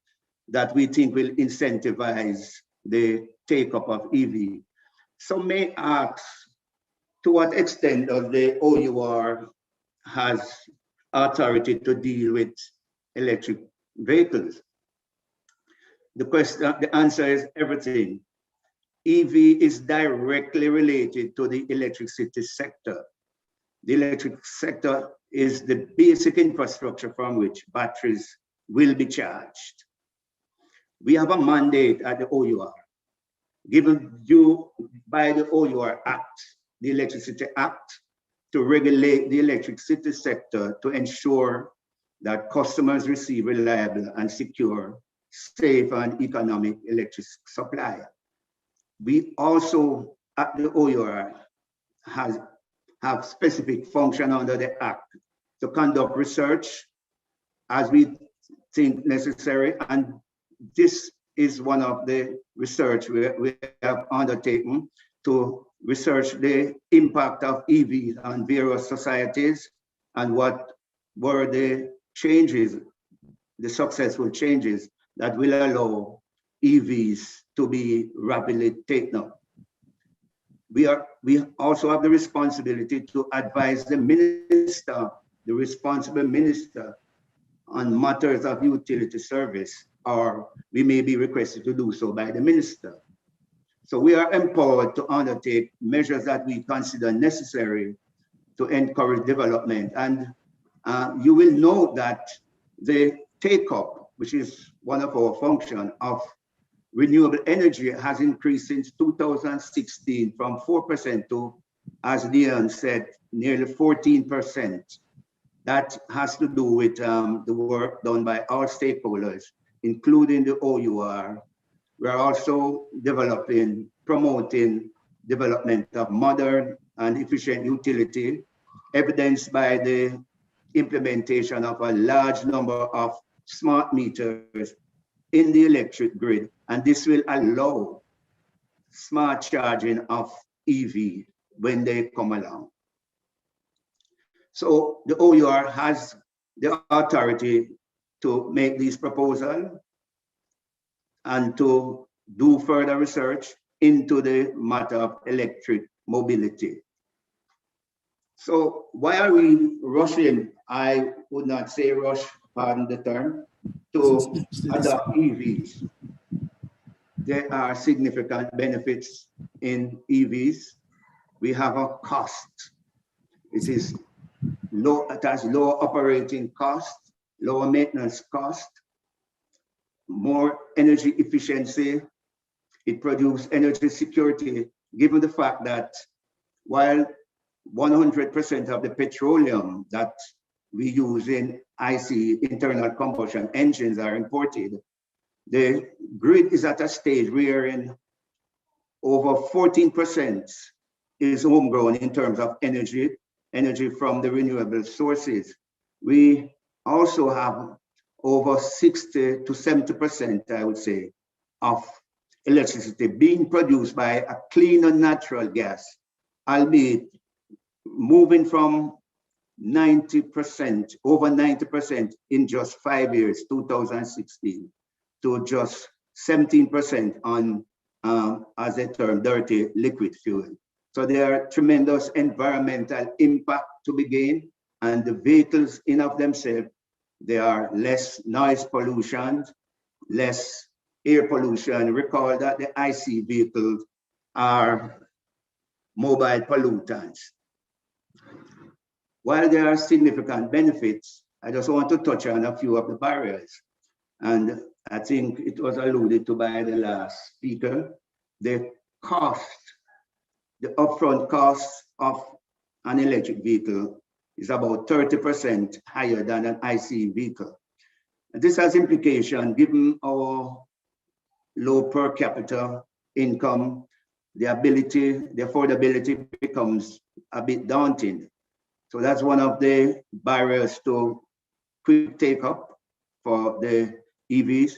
that we think will incentivize the take-up of EV. Some may ask, to what extent does the OUR has authority to deal with electric vehicles? The answer is everything. EV is directly related to the electricity sector. The electric sector is the basic infrastructure from which batteries will be charged. We have a mandate at the OUR, given due by the OUR Act, the Electricity Act, to regulate the electricity sector to ensure that customers receive reliable and secure, safe and economic electric supply. We also, at the OUR, have specific function under the Act to conduct research as we think necessary. And this is one of the research we have undertaken to research the impact of EVs on various societies and what were the changes, the successful changes that will allow EVs to be rapidly taken up. We also have the responsibility to advise the minister, the responsible minister, on matters of utility service, or we may be requested to do so by the minister. So we are empowered to undertake measures that we consider necessary to encourage development. And you will know that the take-up, which is one of our functions of renewable energy, has increased since 2016 from 4% to, as Leon said, nearly 14%. That has to do with the work done by our stakeholders, including the OUR. We are also promoting development of modern and efficient utility, evidenced by the implementation of a large number of smart meters in the electric grid. And this will allow smart charging of EV when they come along. So the OUR has the authority to make these proposals and to do further research into the matter of electric mobility. So why are we rushing? I would not say rush, pardon the term, to adopt EVs. There are significant benefits in EVs. We have a cost. It is low, it has low operating cost, lower maintenance cost, more energy efficiency. It produces energy security, given the fact that while 100% of the petroleum that we use in IC, internal combustion engines, are imported, the grid is at a stage wherein over 14% is homegrown in terms of energy from the renewable sources. We also have over 60 to 70%, I would say, of electricity being produced by a clean and natural gas, albeit moving from 90%, over 90% in just 5 years, 2016, to just 17% on, as a term, dirty liquid fuel. So there are tremendous environmental impact to be gained, and the vehicles in of themselves, there are less noise pollution, less air pollution. Recall that the IC vehicles are mobile pollutants. While there are significant benefits, I just want to touch on a few of the barriers. And I think it was alluded to by the last speaker. The cost, the upfront cost of an electric vehicle is about 30% higher than an IC vehicle. And this has implication given our low per capita income, the affordability becomes a bit daunting. So that's one of the barriers to quick take up for the EVs.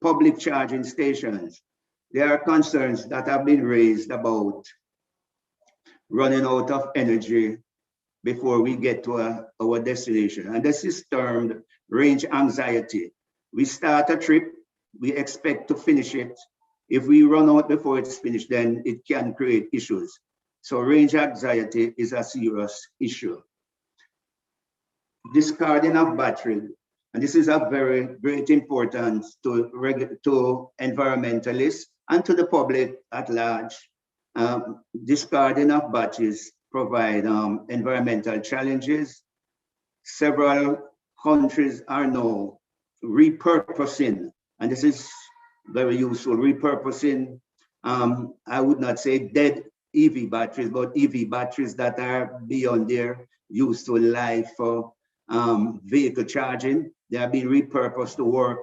Public charging stations. There are concerns that have been raised about running out of energy before we get to our destination. And this is termed range anxiety. We start a trip, we expect to finish it. If we run out before it's finished, then it can create issues. So range anxiety is a serious issue. Discarding of battery, and this is of very great importance to environmentalists and to the public at large. Discarding of batteries provide environmental challenges. Several countries are now repurposing, and this is very useful, repurposing, I would not say dead EV batteries, but EV batteries that are beyond their useful life for vehicle charging. They are being repurposed to work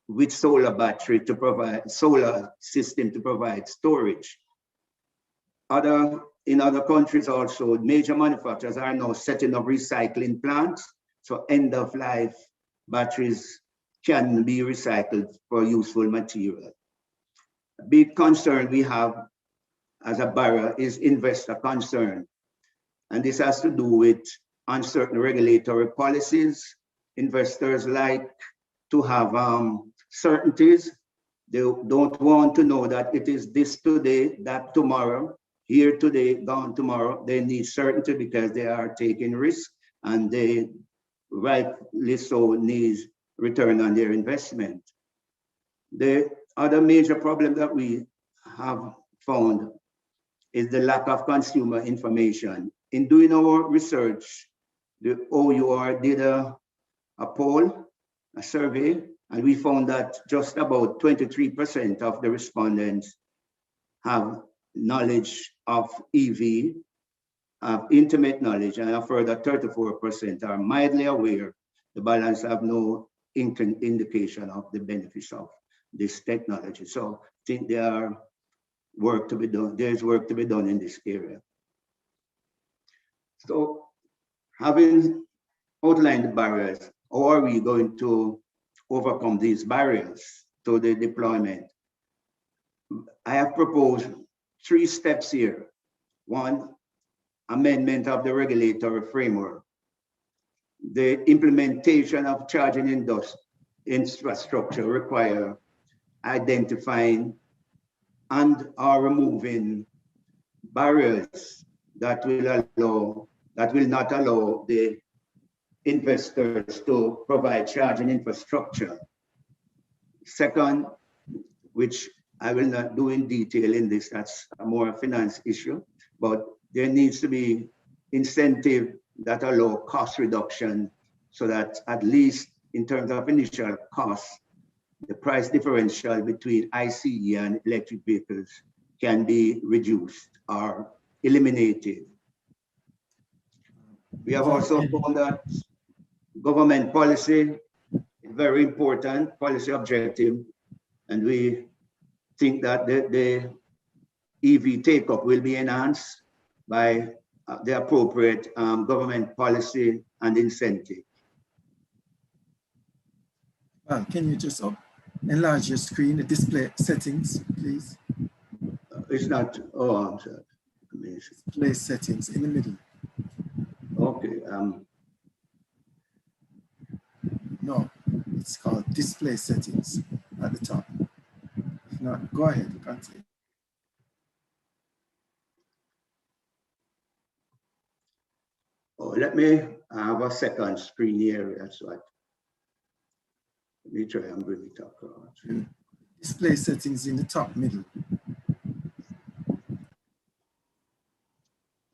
with solar battery to provide, solar system to provide storage. In other countries also, major manufacturers are now setting up recycling plants. So end of life batteries can be recycled for useful material. A big concern we have as a barrier is investor concern. And this has to do with uncertain regulatory policies. Investors like to have certainties. They don't want to know that it is this today, that tomorrow, here today, gone tomorrow. They need certainty because they are taking risk, and they rightly so need return on their investment. The other major problem that we have found is the lack of consumer information. In doing our research, the OUR did a poll, a survey, and we found that just about 23% of the respondents have knowledge of EV, have intimate knowledge, and a further 34% are mildly aware. The balance have no indication of the benefits of this technology. So I think there are work to be done. There's work to be done in this area. So having outlined the barriers, how are we going to overcome these barriers to the deployment? I have proposed 3 steps here. 1, amendment of the regulatory framework. The implementation of charging infrastructure require identifying and or removing barriers that will not allow the investors to provide charging infrastructure. Second, which I will not do in detail in this, that's a more finance issue, but there needs to be incentive that allow cost reduction so that at least in terms of initial costs, the price differential between ICE and electric vehicles can be reduced or eliminated. We have also found that government policy is very important, policy objective, and we think that the EV take-up will be enhanced by the appropriate government policy and incentive. Well, can you just enlarge your screen, the display settings, please? It's not, oh, I'm sorry. Amazing. Display settings in the middle. Okay, No, it's called display settings at the top. If not, go ahead, continue. oh, let me have a second screen here. That's what. Let me try and bring it up. Display settings in the top middle.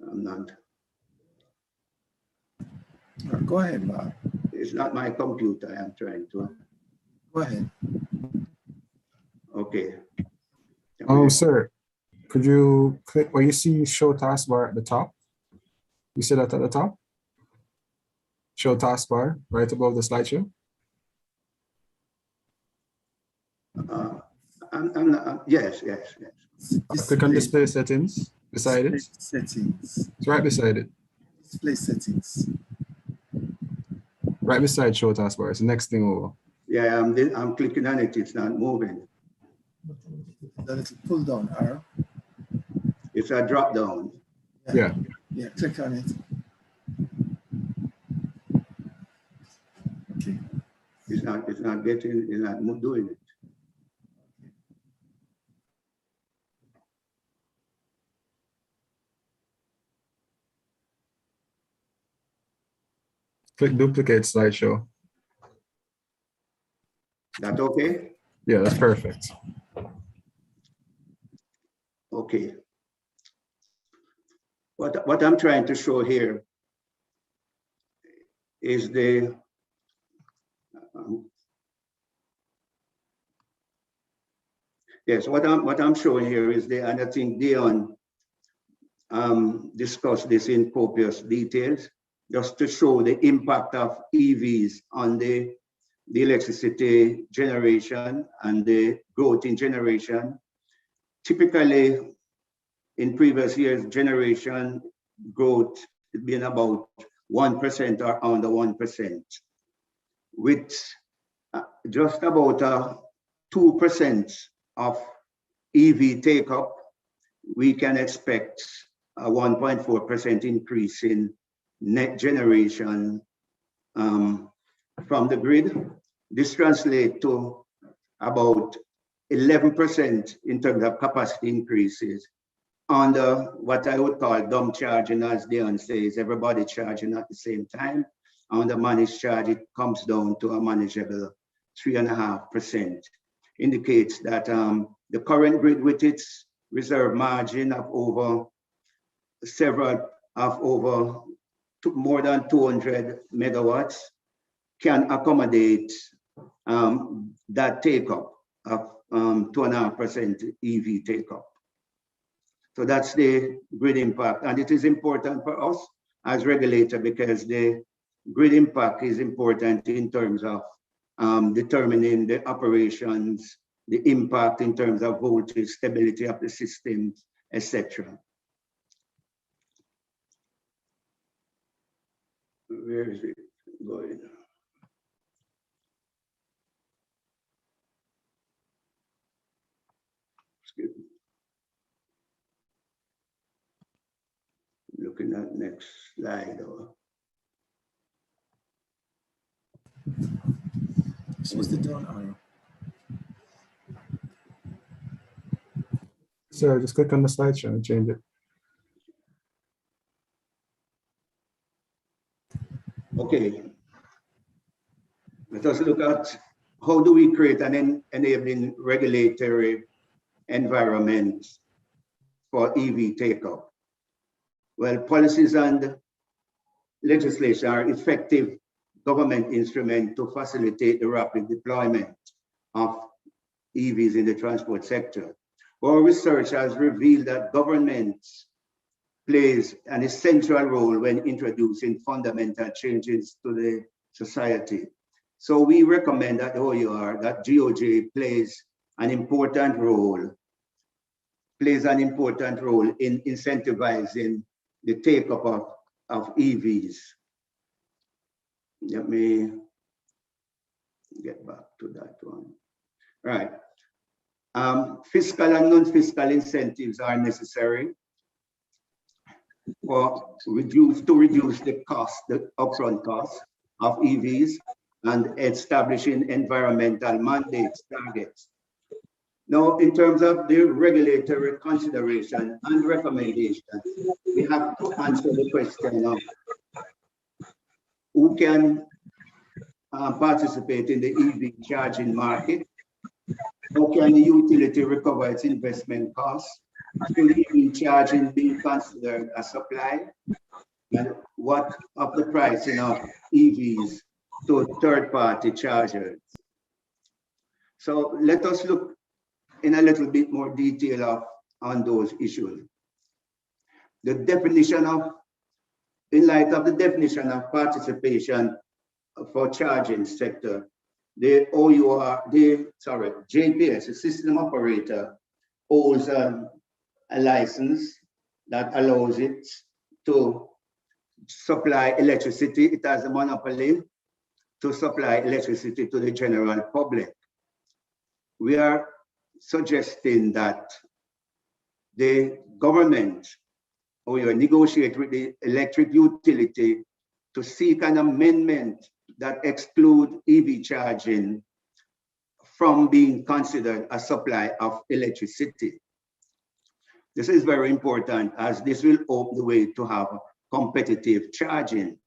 I'm not. Go ahead, Bob. It's not my computer. I'm trying to. Go ahead. Okay. Oh, sir, could you click where you see show taskbar at the top? You see that at the top? Show taskbar right above the slideshow. I'm not, yes. Click on display settings beside it. Settings. It's right beside it. Display settings. Right beside show taskbar. It's the next thing over. Yeah, I'm clicking on it. It's not moving. The little pull down arrow. It's a drop down. Yeah. Yeah, click on it. Okay. It's not doing it. Click duplicate slideshow. That okay? Yeah, that's perfect. Okay. What I'm trying to show here is the yes. What I'm showing here is the, and I think Dion discussed this in copious details, just to show the impact of EVs on the electricity generation and the growth in generation. Typically, in previous years, generation growth has been about 1% or under 1%, with just about 2% of EV take-up. We can expect a 1.4% increase in net generation from the grid. This translates to about 11% in terms of capacity increases under what I would call dumb charging, as Dion says, everybody charging at the same time. Under managed charge, it comes down to a manageable 3.5%. Indicates that the current grid, with its reserve margin of more than 200 megawatts, can accommodate that take-up of 2.5% EV take-up. So that's the grid impact. And it is important for us as regulator, because the grid impact is important in terms of determining the operations, the impact in terms of voltage, stability of the system, etc. Where is it going? Excuse me. Looking at next slide. This was the down arrow. So just click on the slideshow and change it. Okay. Let us look at how do we create an enabling regulatory environment for EV take-up. Well, policies and legislation are effective government instruments to facilitate the rapid deployment of EVs in the transport sector. Our research has revealed that governments plays an essential role when introducing fundamental changes to the society. So we recommend at OUR that GOJ plays an important role in incentivizing the take-up of EVs. Let me get back to that one. Right. Fiscal and non-fiscal incentives are necessary to reduce the cost, the upfront cost of EVs, and establishing environmental mandates, targets. Now, in terms of the regulatory consideration and recommendation, we have to answer the question of who can participate in the EV charging market. How can the utility recover its investment costs? Should EV charging be considered a supply? And what of the pricing of EVs to third-party chargers? So let us look in a little bit more detail on those issues. The definition of, in light of the definition of participation for charging sector, the JPS, the system operator, owns a license that allows it to supply electricity. It has a monopoly to supply electricity to the general public. We are suggesting that the government or negotiate with the electric utility to seek an amendment that exclude EV charging from being considered a supply of electricity. This is very important as this will open the way to have competitive charging.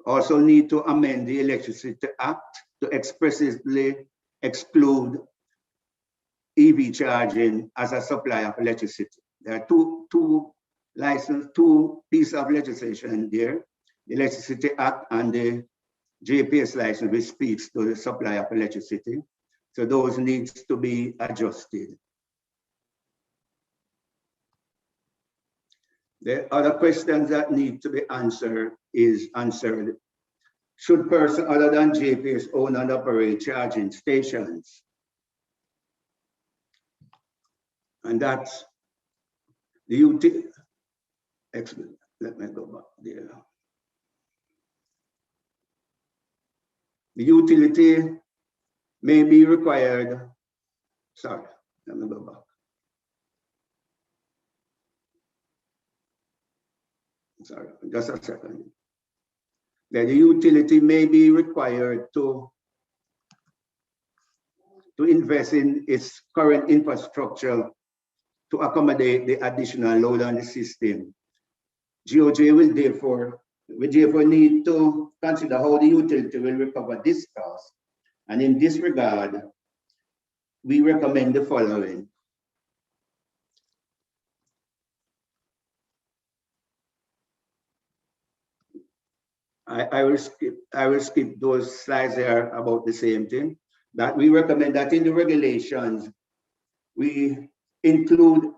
Also need to amend the Electricity Act to expressly exclude EV charging as a supply of electricity. There are two pieces of legislation there, the Electricity Act and the JPS license, which speaks to the supply of electricity. So those needs to be adjusted. The other questions that need to be answered is answered. Should person other than JPS own and operate charging stations? And that's the utility. Let me go back there. The utility may be required. Sorry, let me go back. Sorry, just a second. The utility may be required to invest in its current infrastructure to accommodate the additional load on the system. GOJ will therefore need to consider how the utility will recover this cost. And in this regard, we recommend the following. I will skip those slides there about the same thing. That we recommend that in the regulations, we include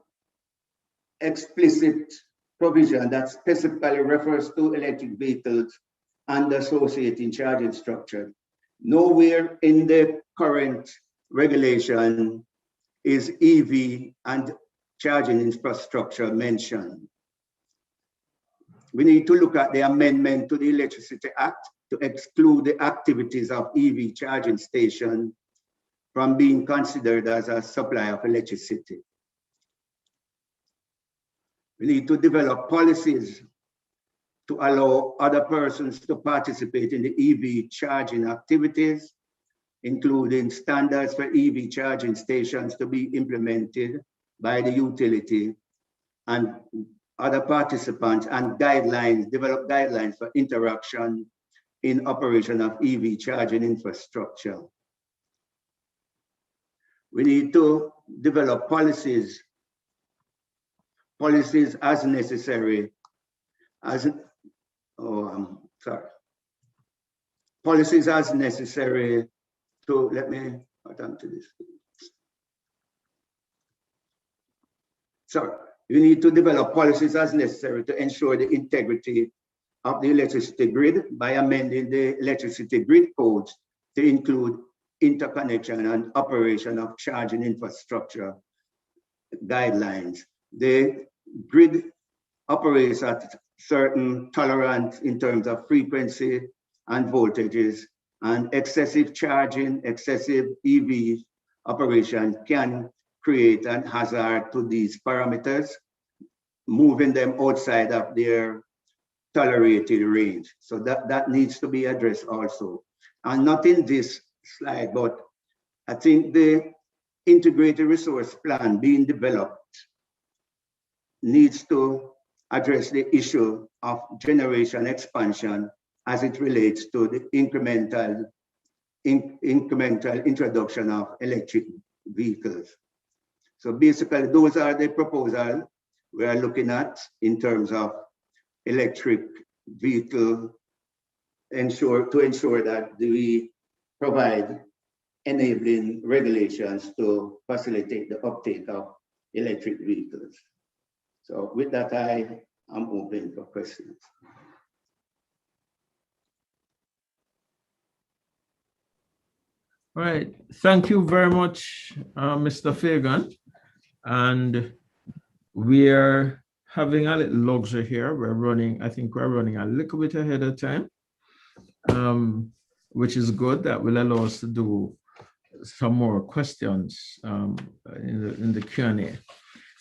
explicit provision that specifically refers to electric vehicles and associating charging structure. Nowhere in the current regulation is EV and charging infrastructure mentioned. We need to look at the amendment to the Electricity Act to exclude the activities of EV charging station from being considered as a supply of electricity. We need to develop policies to allow other persons to participate in the EV charging activities, including standards for EV charging stations to be implemented by the utility and other participants, and guidelines, develop guidelines for interaction in operation of EV charging infrastructure. We need to develop policies as necessary, policies as necessary to, let me attend to this. Sorry. You need to develop policies as necessary to ensure the integrity of the electricity grid by amending the electricity grid codes to include interconnection and operation of charging infrastructure guidelines. The grid operates at certain tolerance in terms of frequency and voltages, And excessive charging, excessive EV operation can create a hazard to these parameters, moving them outside of their tolerated range. So that needs to be addressed also. And not in this slide, but I think the integrated resource plan being developed needs to address the issue of generation expansion as it relates to the incremental introduction of electric vehicles. So basically, those are the proposals we are looking at in terms of electric vehicle to ensure that we provide enabling regulations to facilitate the uptake of electric vehicles. So with that, I am open for questions. All right, thank you very much, Mr. Fagan. And we are having a little luxury here. I think we're running a little bit ahead of time, which is good. That will allow us to do some more questions in the Q&A.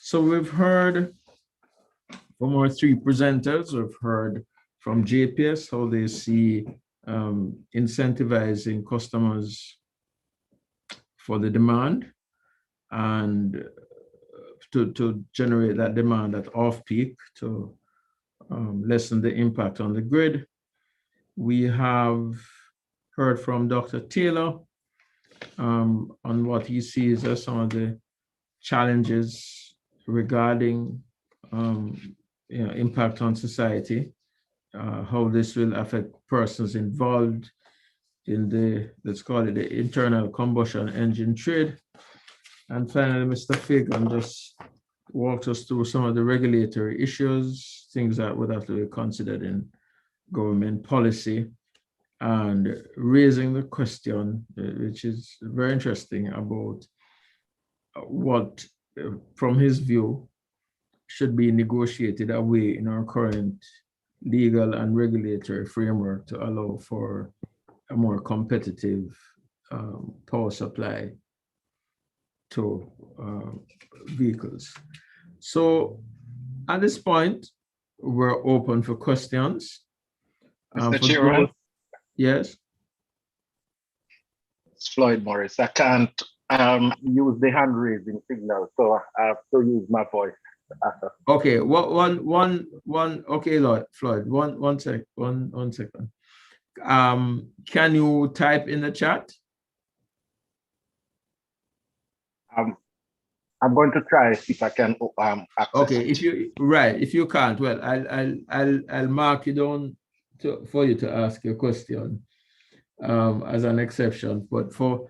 So we've heard from our three presenters. We've heard from JPS how they see incentivizing customers for the demand and to generate that demand at off-peak to lessen the impact on the grid. We have heard from Dr. Taylor on what he sees as some of the challenges regarding impact on society, how this will affect persons involved in the, let's call it the internal combustion engine trade. And finally, Mr. Fagan just walked us through some of the regulatory issues, things that would have to be considered in government policy, and raising the question, which is very interesting, about what, from his view, should be negotiated away in our current legal and regulatory framework to allow for a more competitive power supply to vehicles. So at this point, we're open for questions. Mr. Chairman? Yes? It's Floyd Morris. I can't use the hand raising signal, so I have to use my voice. Okay, okay, Floyd, one second. Can you type in the chat? I'm going to try if I can access. Okay, if you can't, well, I'll mark you down for you to ask your question as an exception. But for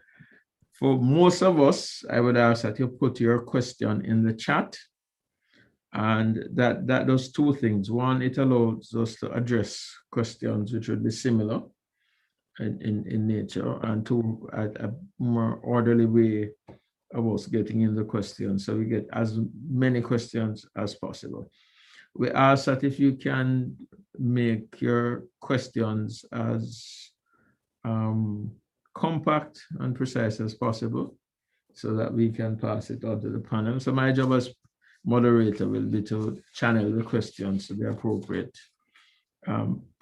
most of us, I would ask that you put your question in the chat, and that does two things. One, it allows us to address questions which would be similar in nature, and two, a more orderly way of us getting in the questions, so we get as many questions as possible. We ask that if you can make your questions as compact and precise as possible, so that we can pass it on to the panel. So my job as moderator will be to channel the questions to the appropriate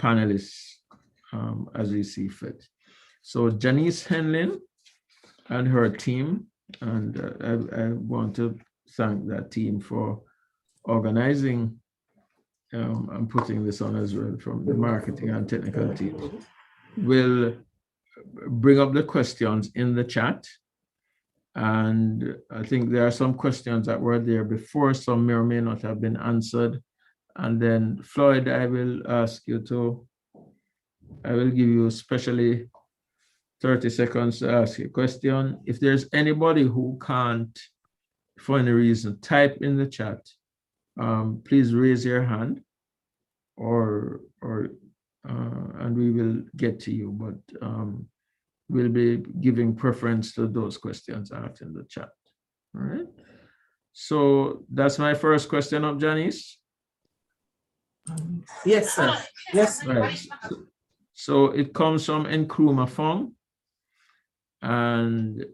panelists as we see fit. So Janice Henlin and her team, and I want to thank that team for organizing and putting this on as well, from the marketing and technical team. We'll bring up the questions in the chat. And I think there are some questions that were there before, some may or may not have been answered. And then Floyd, I will give you especially 30 seconds to ask a question. If there's anybody who can't, for any reason, type in the chat, please raise your hand, and we will get to you. But we'll be giving preference to those questions asked in the chat. All right. So that's my first question up, Janice. Yes, sir. Yes. Right. So it comes from Nkrumah Fong. And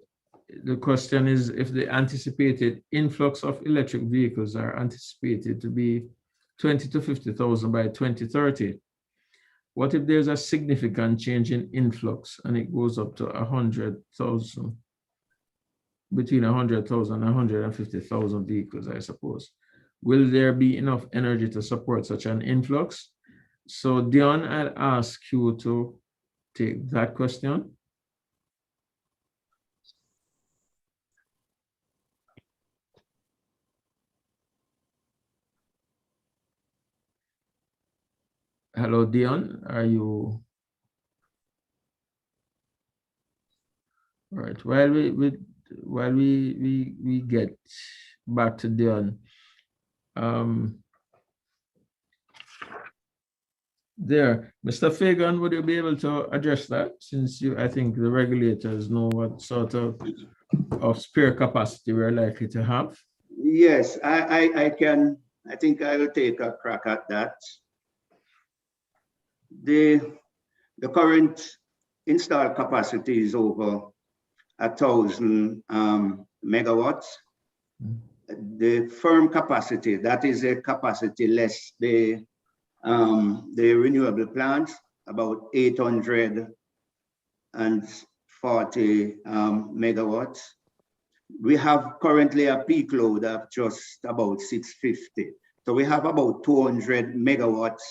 the question is, if the anticipated influx of electric vehicles are anticipated to be 20 to 50,000 by 2030, what if there's a significant change in influx and it goes up to 100,000, between 100,000 and 150,000 vehicles, I suppose? Will there be enough energy to support such an influx? So Dion, I'll ask you to take that question. Hello, Dion, are you? All right, while we get back to Dion, there, Mr. Fagan, would you be able to address that, since I think the regulators know what sort of spare capacity we're likely to have? Yes, I can. I think I will take a crack at that. The current installed capacity is over 1,000 megawatts. The firm capacity, that is a capacity less the renewable plants, about 840 megawatts. We have currently a peak load of just about 650. So we have about 200 megawatts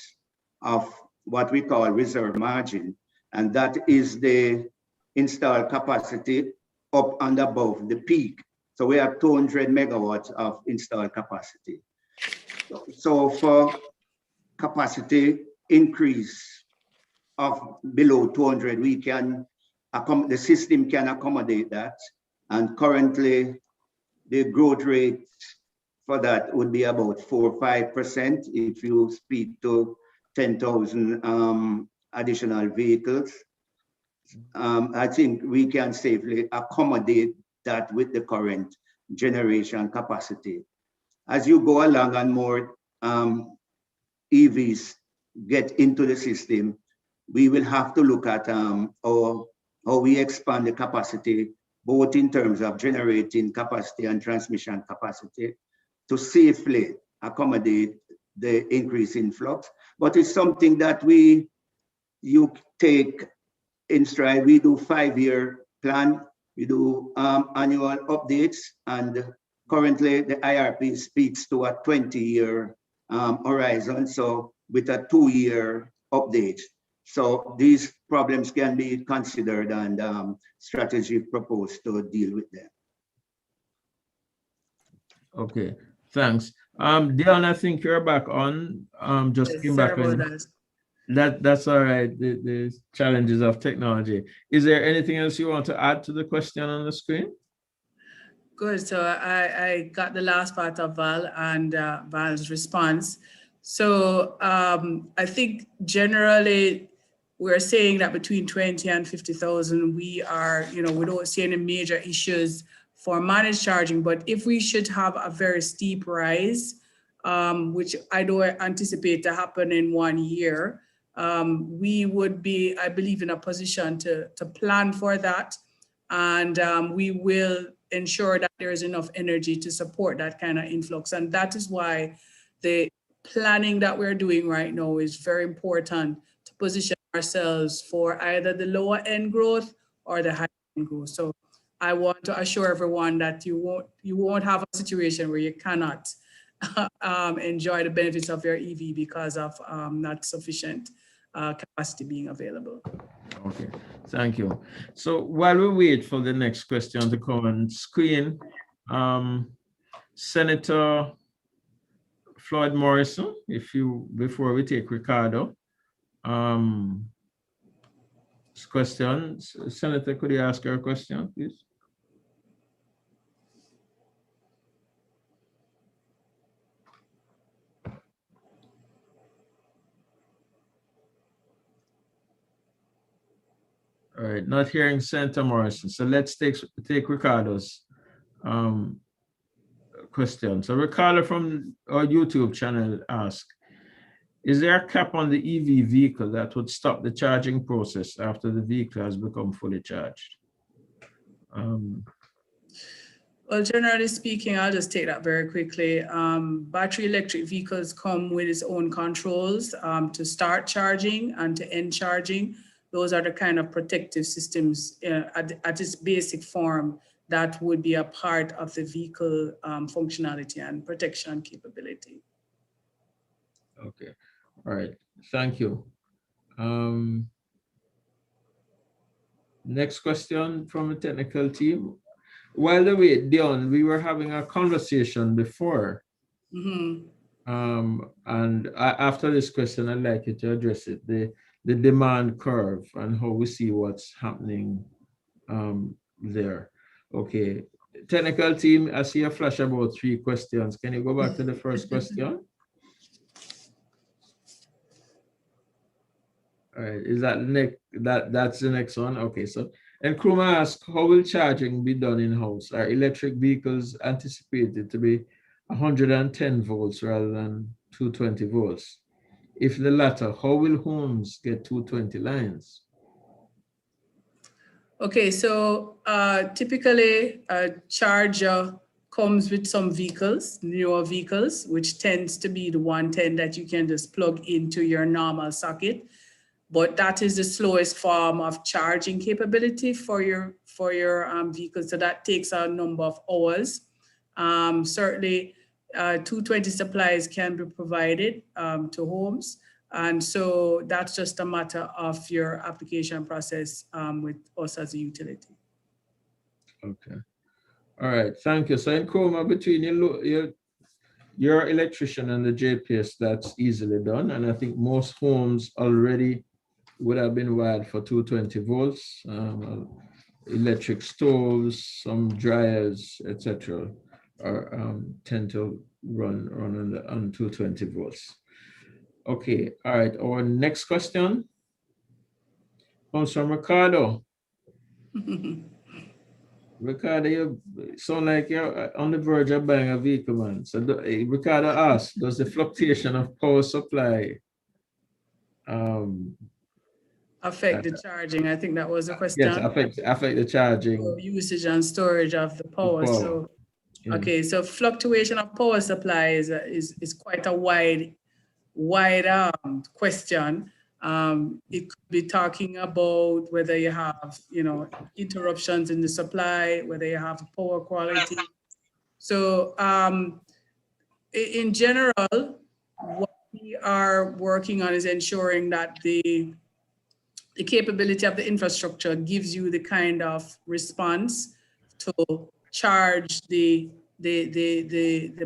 of what we call reserve margin. And that is the installed capacity up and above the peak. So we have 200 megawatts of installed capacity. So for capacity increase of below 200, we can, the system can accommodate that. And currently, the growth rate for that would be about 4 or 5% if you speak to 10,000 additional vehicles. I think we can safely accommodate that with the current generation capacity. As you go along and more EVs get into the system, we will have to look at how we expand the capacity, both in terms of generating capacity and transmission capacity, to safely accommodate the increase in flux. But it's something that you take in stride. We do 5-year plan, we do annual updates, and currently the IRP speaks to a 20-year horizon, so with a 2-year update. So these problems can be considered and strategy proposed to deal with them. Okay, thanks. Dion, I think you're back on. Just Yes, came back in. That's all right. The challenges of technology. Is there anything else you want to add to the question on the screen? Good. So I got the last part of Val and Val's response. So I think generally we're saying that between 20 and 50,000, we are, we don't see any major issues for managed charging. But if we should have a very steep rise, which I don't anticipate to happen in 1 year, we would be, I believe, in a position to plan for that. And we will ensure that there is enough energy to support that kind of influx. And that is why the planning that we're doing right now is very important to position ourselves for either the lower end growth or the higher end growth. So I want to assure everyone that you won't have a situation where you cannot enjoy the benefits of your EV because of not sufficient capacity being available. Okay, thank you. So while we wait for the next question to come on screen, Senator Floyd Morrison, before we take Ricardo, question. Senator, could you ask her a question, please? All right, not hearing Senator Morrison. So let's take Ricardo's question. So Ricardo from our YouTube channel asked, Is there a cap on the EV vehicle that would stop the charging process after the vehicle has become fully charged? Well, generally speaking, I'll just take that very quickly. Battery electric vehicles come with its own controls to start charging and to end charging. Those are the kind of protective systems at its basic form that would be a part of the vehicle functionality and protection capability. Okay, all right, thank you. Next question from the technical team. While the way, Dion, we were having a conversation before. And after this question, I'd like you to address it, the demand curve and how we see what's happening there. Okay, technical team, I see a flash about 3 questions. Can you go back to the first question? All right, is that that's the next one? Okay, so, and Kruma asks, how will charging be done in-house? Are electric vehicles anticipated to be 110 volts rather than 220 volts? If the latter, how will homes get 220 lines? Okay, so typically a charger comes with some vehicles, newer vehicles, which tends to be the 110 that you can just plug into your normal socket. But that is the slowest form of charging capability for your vehicle. So that takes a number of hours. Certainly, 220 supplies can be provided to homes. And so that's just a matter of your application process with us as a utility. Okay. All right. Thank you. So in Chroma, between your electrician and the JPS, that's easily done. And I think most homes already would have been wired for 220 volts, electric stoves, some dryers, etc., tend to run on 220 volts. Okay, all right. Our next question comes from Ricardo. Ricardo, you sound like you're on the verge of buying a vehicle, man. So Ricardo asks, does the fluctuation of power supply affect the charging? I think that was a question. Yes, affect the charging. Usage and storage of the power. So, yeah. Okay, so fluctuation of power supply is quite a wide question. It could be talking about whether you have, interruptions in the supply, whether you have power quality. So, in general, what we are working on is ensuring that the capability of the infrastructure gives you the kind of response to charge the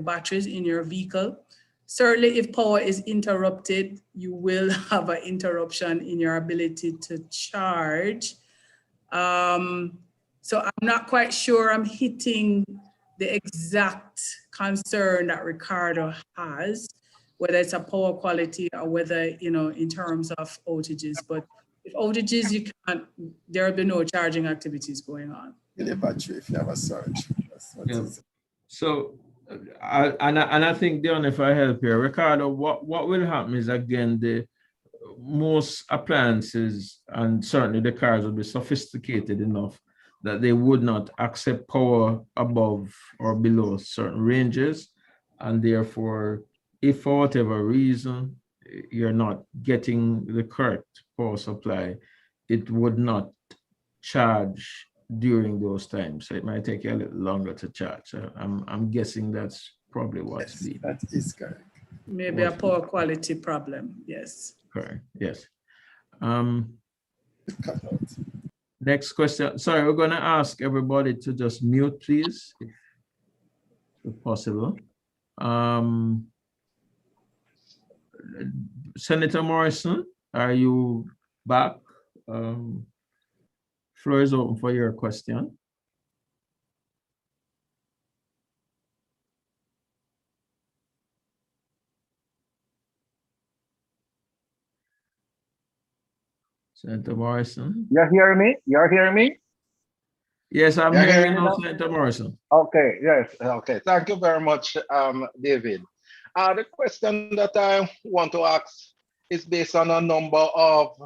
batteries in your vehicle. Certainly, if power is interrupted, you will have an interruption in your ability to charge. So I'm not quite sure I'm hitting the exact concern that Ricardo has, whether it's a power quality or whether, in terms of outages. But if outages, you can't, there will be no charging activities going on. In a battery, if you have a surge. That's what it is. So, I think, Dion, if I help here, Ricardo, what will happen is, again, most appliances and certainly the cars will be sophisticated enough that they would not accept power above or below certain ranges. And therefore, if for whatever reason you're not getting the correct power supply, it would not charge during those times. So it might take you a little longer to charge. So I'm guessing that's probably what's leading. That is correct. Maybe a power quality problem, yes. Correct, yes. Next question. Sorry, we're going to ask everybody to just mute, please, if possible. Senator Morrison, are you back? Floor is open for your question. Senator Morrison. You're hearing me? You're hearing me? Yes, I'm hearing you now, Senator Morrison. Okay, yes, okay. Thank you very much, David. The question that I want to ask is based on a number of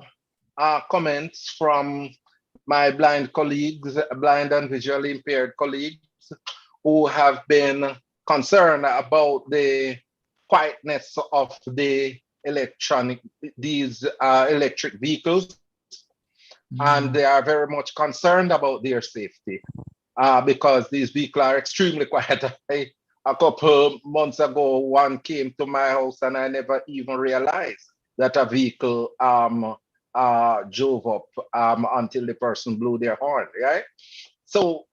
comments from my blind colleagues, blind and visually impaired colleagues, who have been concerned about the quietness of these electric vehicles, and they are very much concerned about their safety because these vehicles are extremely quiet. A couple months ago, one came to my house and I never even realized that a vehicle drove up until the person blew their horn, right? So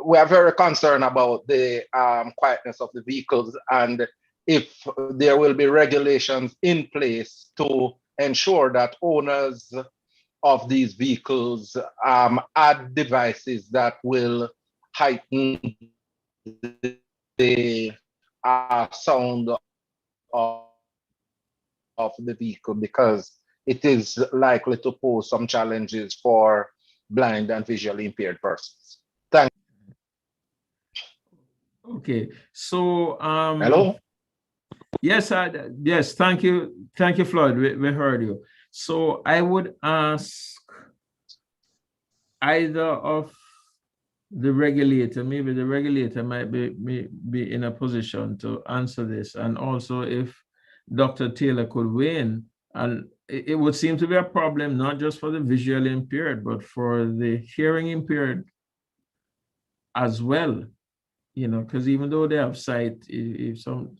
we are very concerned about the quietness of the vehicles, and if there will be regulations in place to ensure that owners of these vehicles add devices that will heighten the sound of the vehicle, because it is likely to pose some challenges for blind and visually impaired persons. Thank you. Okay, so hello. Yes, yes, thank you, Floyd. We heard you. So I would ask either of the regulator, maybe the regulator might be in a position to answer this, and also if Dr. Taylor could weigh in. And it would seem to be a problem not just for the visually impaired, but for the hearing impaired as well. You know, because even though they have sight, if some,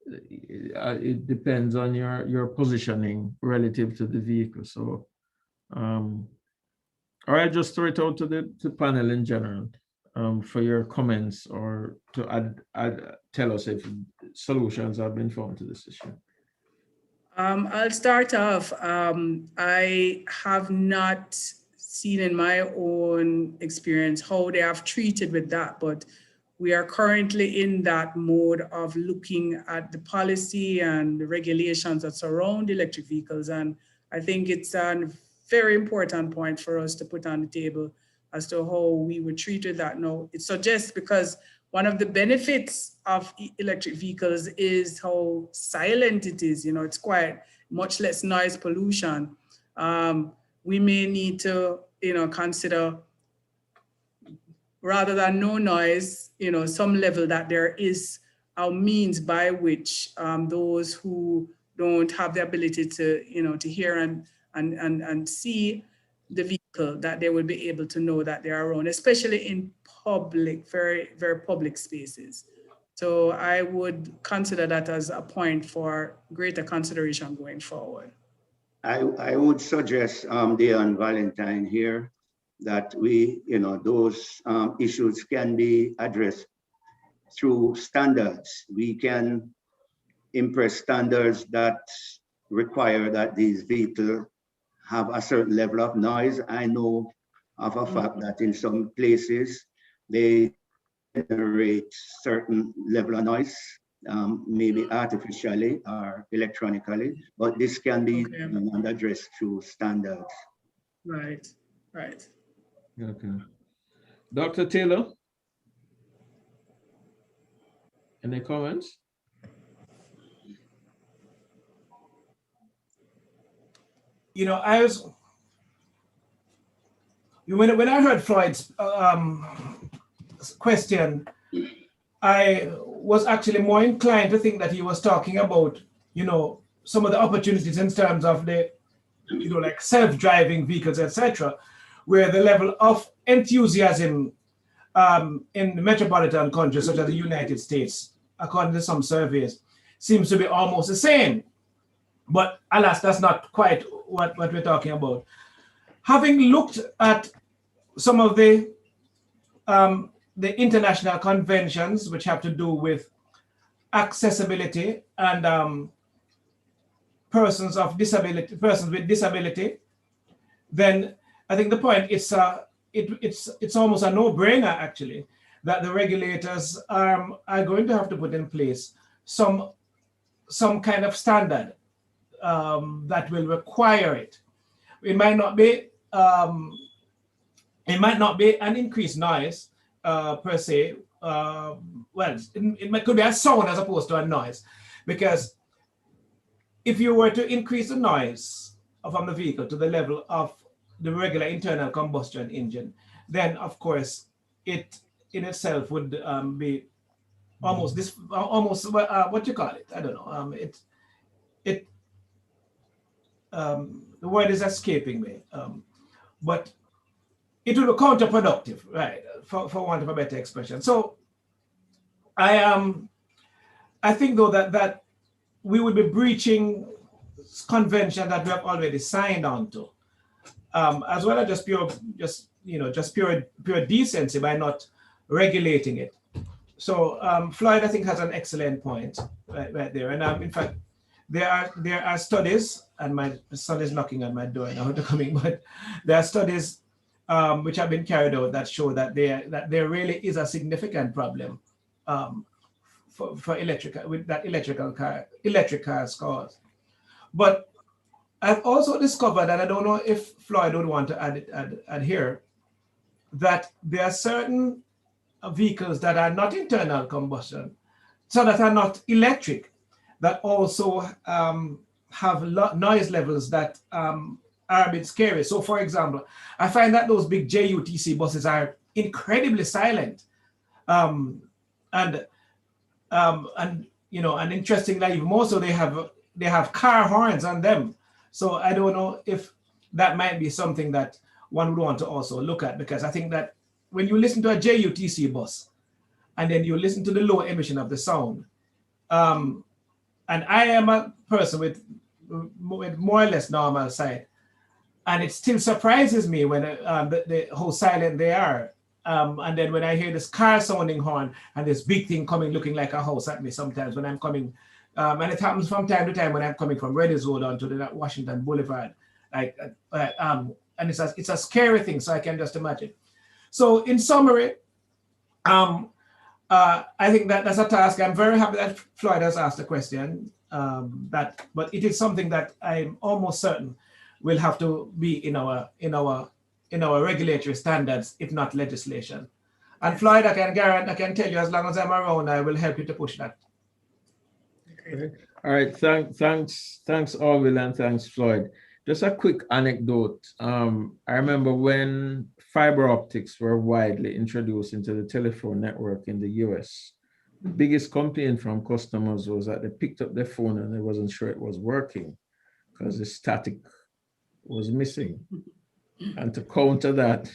it depends on your positioning relative to the vehicle. So, all right, just throw it out to the panel in general for your comments, or to tell us if solutions have been found to this issue. I'll start off. I have not seen in my own experience how they have treated with that, but we are currently in that mode of looking at the policy and the regulations that surround electric vehicles. And I think it's a very important point for us to put on the table as to how we would treat with that. Now, it suggests, because one of the benefits of electric vehicles is how silent it is. You know, it's quiet, much less noise pollution. We may need to, you know, consider, rather than no noise, you know, some level that there is a means by which those who don't have the ability to, you know, to hear and see the vehicle, that they will be able to know that they are around, especially in public, very, very public spaces. So I would consider that as a point for greater consideration going forward. I would suggest, Deon Valentine here, that we, you know, those issues can be addressed through standards. We can impress standards that require that these vehicles have a certain level of noise. I know of a fact that in some places they generate certain level of noise, maybe artificially or electronically, but this can be addressed through standards. Right, right. Okay. Dr. Taylor, any comments? You know, when I heard Floyd's question, I was actually more inclined to think that he was talking about, you know, some of the opportunities in terms of the, you know, like self-driving vehicles, etc., where the level of enthusiasm in the metropolitan countries such as the United States, according to some surveys, seems to be almost the same. But alas, that's not quite what we're talking about. Having looked at some of the international conventions which have to do with accessibility and persons with disability, then I think the point is it's almost a no-brainer actually that the regulators are going to have to put in place some kind of standard that will require it. It might not be an increased noise per se, well, it could be a sound as opposed to a noise, because if you were to increase the noise from the vehicle to the level of the regular internal combustion engine, then of course it in itself would be almost what you call it? I don't know. The word is escaping me, but it will be counterproductive, right? For want of a better expression. So I think though that we would be breaching convention that we have already signed on to, as well as just pure decency by not regulating it. So Floyd, I think, has an excellent point right there. And in fact, there are studies, and my son is knocking on my door now to coming, but there are studies which have been carried out that show that there really is a significant problem for electric cars cause. But I've also discovered, and I don't know if Floyd would want to add here, that there are certain vehicles that are not internal combustion, so that are not electric, that also have noise levels that are a bit scary. So for example, I find that those big JUTC buses are incredibly silent. And interestingly, even more so, they have car horns on them. So I don't know if that might be something that one would want to also look at, because I think that when you listen to a JUTC bus and then you listen to the low emission of the sound, and I am a person with more or less normal sight, and it still surprises me when how silent they are. And then when I hear this car sounding horn and this big thing coming looking like a house at me sometimes when I'm coming, and it happens from time to time when I'm coming from Reddy's Road onto the Washington Boulevard, and it's a scary thing, so I can just imagine. So in summary, I think that's a task. I'm very happy that Floyd has asked the question, but it is something that I'm almost certain will have to be in our regulatory standards, if not legislation. And Floyd, I can tell you, as long as I'm around, I will help you to push that. Okay. All right, thanks Orville, and thanks Floyd. Just a quick anecdote. I remember when fiber optics were widely introduced into the telephone network in the US, the biggest complaint from customers was that they picked up their phone and they wasn't sure it was working because the static was missing. And to counter that,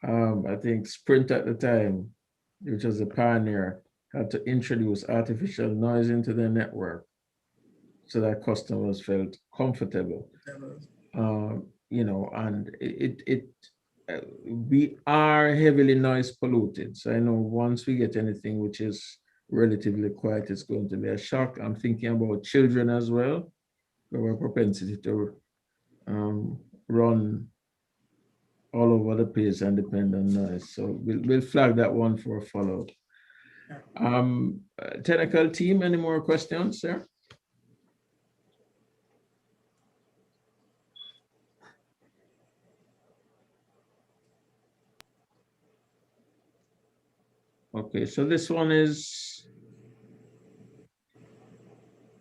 I think Sprint at the time, which was a pioneer, had to introduce artificial noise into their network so that customers felt comfortable. And we are heavily noise polluted. So I know once we get anything which is relatively quiet, it's going to be a shock. I'm thinking about children as well, who have a propensity to run all over the place and depend on noise. So we'll flag that one for a follow-up. Technical team, any more questions, sir? Okay, so this one is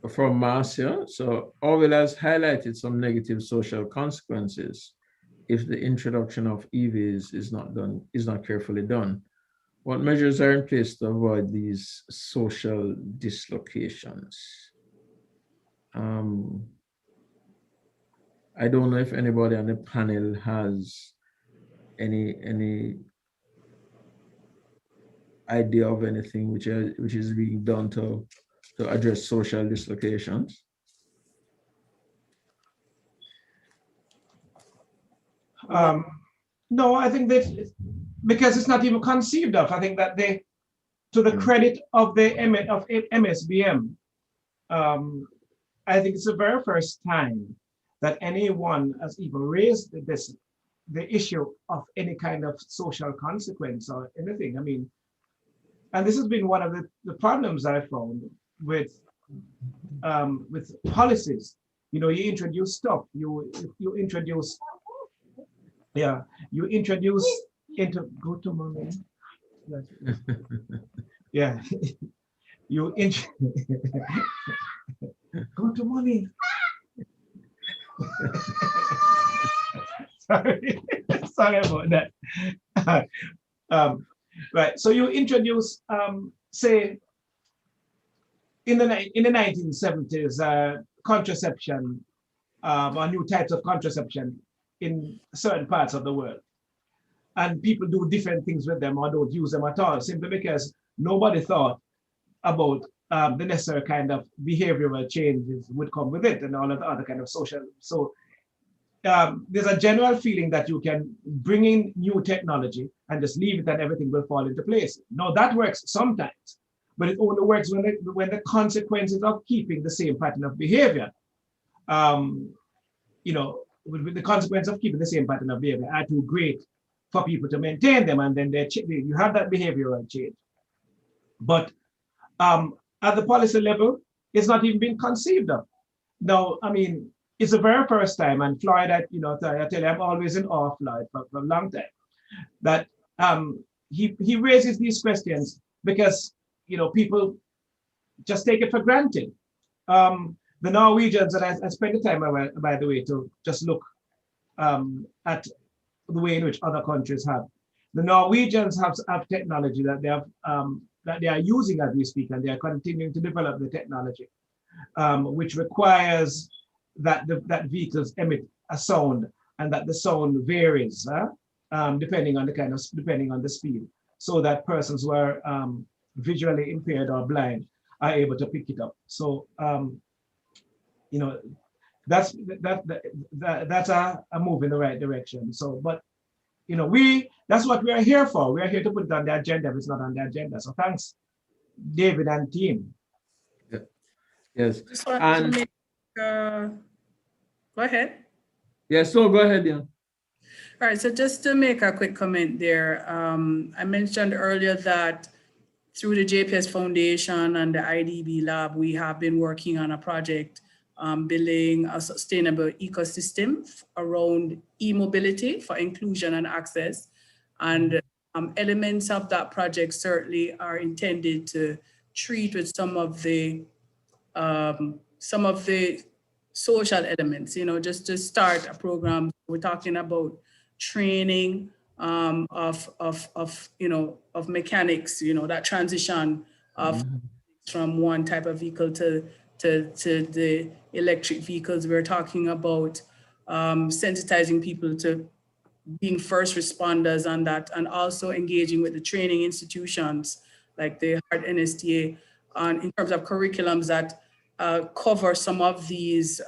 from Marcia. So Orwell has highlighted some negative social consequences if the introduction of EVs is not carefully done. What measures are in place to avoid these social dislocations? I don't know if anybody on the panel has any idea of anything which is being done to address social dislocations. No, I think that because it's not even conceived of, I think that to the credit of the MSBM, I think it's the very first time that anyone has even raised the issue of any kind of social consequence or anything. I mean, and this has been one of the problems I found with policies. You introduce stuff, you introduce into go to moment. Yeah. You go to mommy. Sorry, sorry about that. Right. So you introduce, say, in the 1970s, contraception, or new types of contraception in certain parts of the world, and people do different things with them or don't use them at all, simply because nobody thought about the necessary kind of behavioral changes would come with it and all of the other kind of social. So there's a general feeling that you can bring in new technology and just leave it and everything will fall into place. Now that works sometimes, but it only works when the consequences of keeping the same pattern of behavior, with the consequence of keeping the same pattern of behavior are too great for people to maintain them, and then you have that behavioral change. But at the policy level, it's not even been conceived of. Now, I mean, it's the very first time, and Floyd, I tell you, I'm always in awe of Floyd for a long time, that he raises these questions because, people just take it for granted. The Norwegians, and I spent the time, by the way, to just look at the way in which other countries have. The Norwegians have technology that they have that they are using as we speak, and they are continuing to develop the technology, which requires that vehicles emit a sound, and that the sound varies depending on the speed, so that persons who are visually impaired or blind are able to pick it up. So that's a move in the right direction. So, but that's what we are here for. We are here to put it on the agenda if it's not on the agenda. So thanks, David and team. Yeah. Yes. Just wanted to make, go ahead. Yes, so go ahead, yeah. All right, so just to make a quick comment there, I mentioned earlier that through the JPS Foundation and the IDB Lab, we have been working on a project building a sustainable ecosystem around e-mobility for inclusion and access. And elements of that project certainly are intended to treat with some of the social elements, just to start a program. We're talking about training of mechanics, that transition of from one type of vehicle to the electric vehicles. We're talking about sensitizing people to being first responders on that, and also engaging with the training institutions like the HART NSTA in terms of curriculums that cover some of these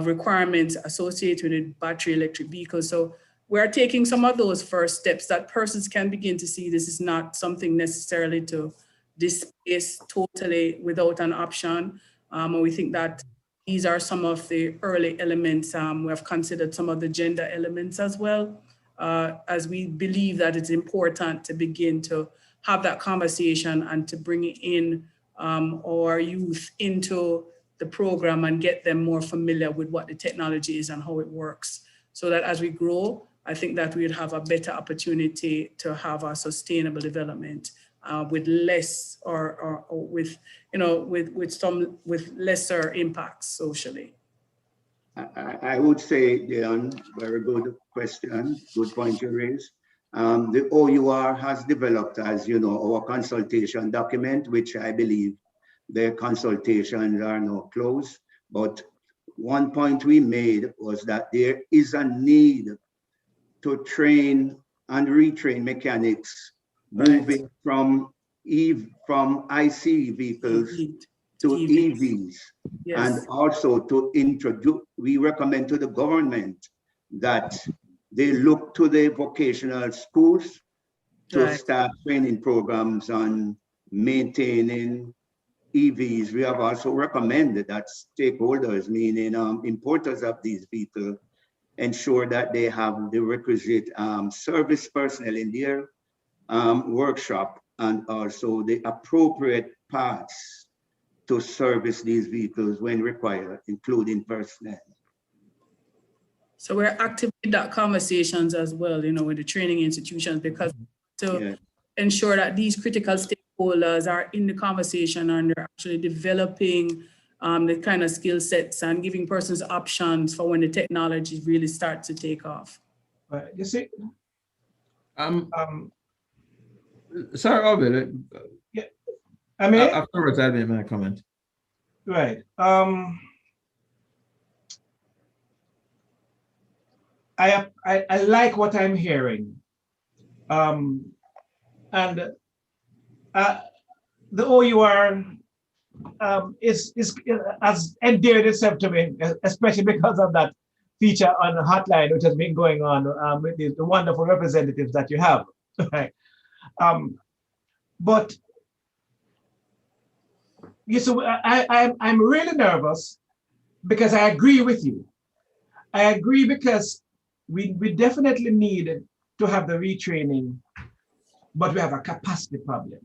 requirements associated with battery electric vehicles. So we're taking some of those first steps that persons can begin to see this is not something necessarily to displace totally without an option. And we think that these are some of the early elements. We have considered some of the gender elements as well, as we believe that it's important to begin to have that conversation and to bring in our youth into the program and get them more familiar with what the technology is and how it works, so that as we grow, I think that we'd have a better opportunity to have a sustainable development with less or with lesser impacts socially. I would say, Dion, very good question, good point you raised. The OUR has developed, as you know, our consultation document, which I believe the consultations are now closed. But one point we made was that there is a need to train and retrain mechanics, moving from IC vehicles to EVs. Yes. And also to introduce, we recommend to the government that they look to the vocational schools to start training programs on maintaining EVs. We have also recommended that stakeholders, meaning importers of these vehicles, ensure that they have the requisite service personnel in their workshop, and also the appropriate parts to service these vehicles when required, including personnel. So we're active in that conversations as well, with the training institutions, because to ensure that these critical stakeholders are in the conversation and they're actually developing the kind of skill sets and giving persons options for when the technology really starts to take off. You see, sorry, Orville. Yeah, I mean, afterwards I'll make my comment. Right. I like what I'm hearing, and the OUR is has endeared itself to me, especially because of that feature on the hotline, which has been going on with the wonderful representatives that you have. Right. But you see, I'm really nervous because I agree with you. I agree because we definitely need to have the retraining, but we have a capacity problem.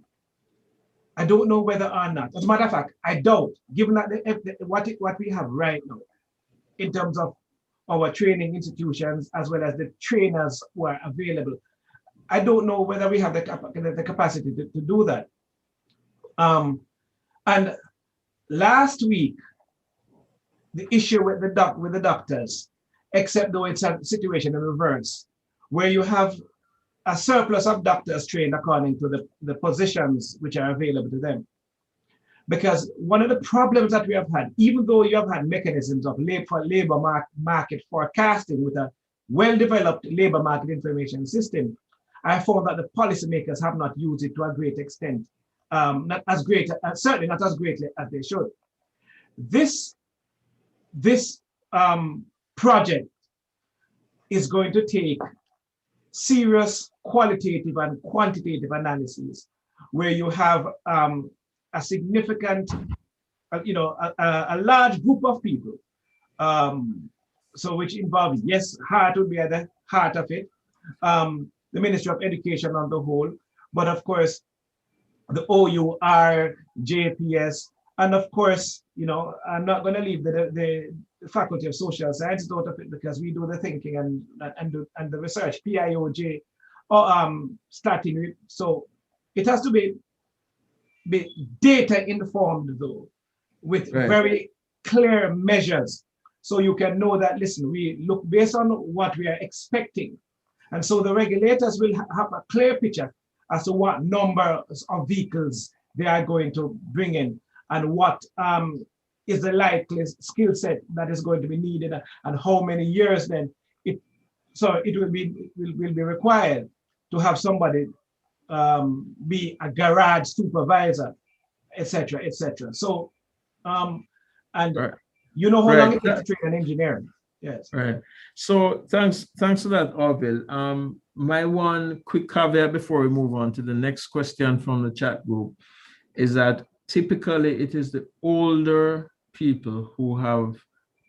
I don't know whether or not. As a matter of fact, I doubt, given that what we have right now in terms of our training institutions as well as the trainers who are available, I don't know whether we have the capacity to do that. And last week, the issue with the doctors, except though it's a situation in reverse, where you have a surplus of doctors trained according to the positions which are available to them. Because one of the problems that we have had, even though you have had mechanisms of labor market forecasting with a well-developed labor market information system, I found that the policymakers have not used it to a great extent, not as great, certainly not as greatly as they should. This project is going to take serious qualitative and quantitative analysis, where you have a significant, a large group of people. So which involves, yes, heart would be at the heart of it, the Ministry of Education on the whole, but of course, the OUR, JPS, and of course, I'm not going to leave the Faculty of Social Sciences out of it because we do the thinking and the research, PIOJ, starting with. So it has to be data informed though, with very clear measures. So you can know that, listen, we look based on what we are expecting. And so the regulators will have a clear picture as to what numbers of vehicles they are going to bring in and what is the likely skill set that is going to be needed and how many years then it will be required to have somebody be a garage supervisor, etc., etc. So you know how long it takes to train an engineer. Yes. Right. So thanks for that, Orville. My one quick caveat before we move on to the next question from the chat group is that typically it is the older people who have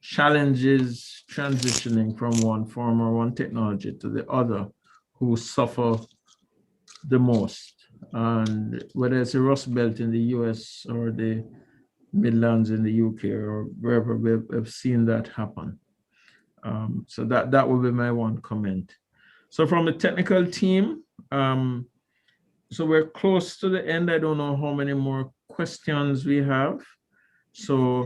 challenges transitioning from one form or one technology to the other who suffer the most. And whether it's the Rust Belt in the US or the Midlands in the UK or wherever we've seen that happen. So that will be my one comment. So from the technical team, so we're close to the end. I don't know how many more questions we have. So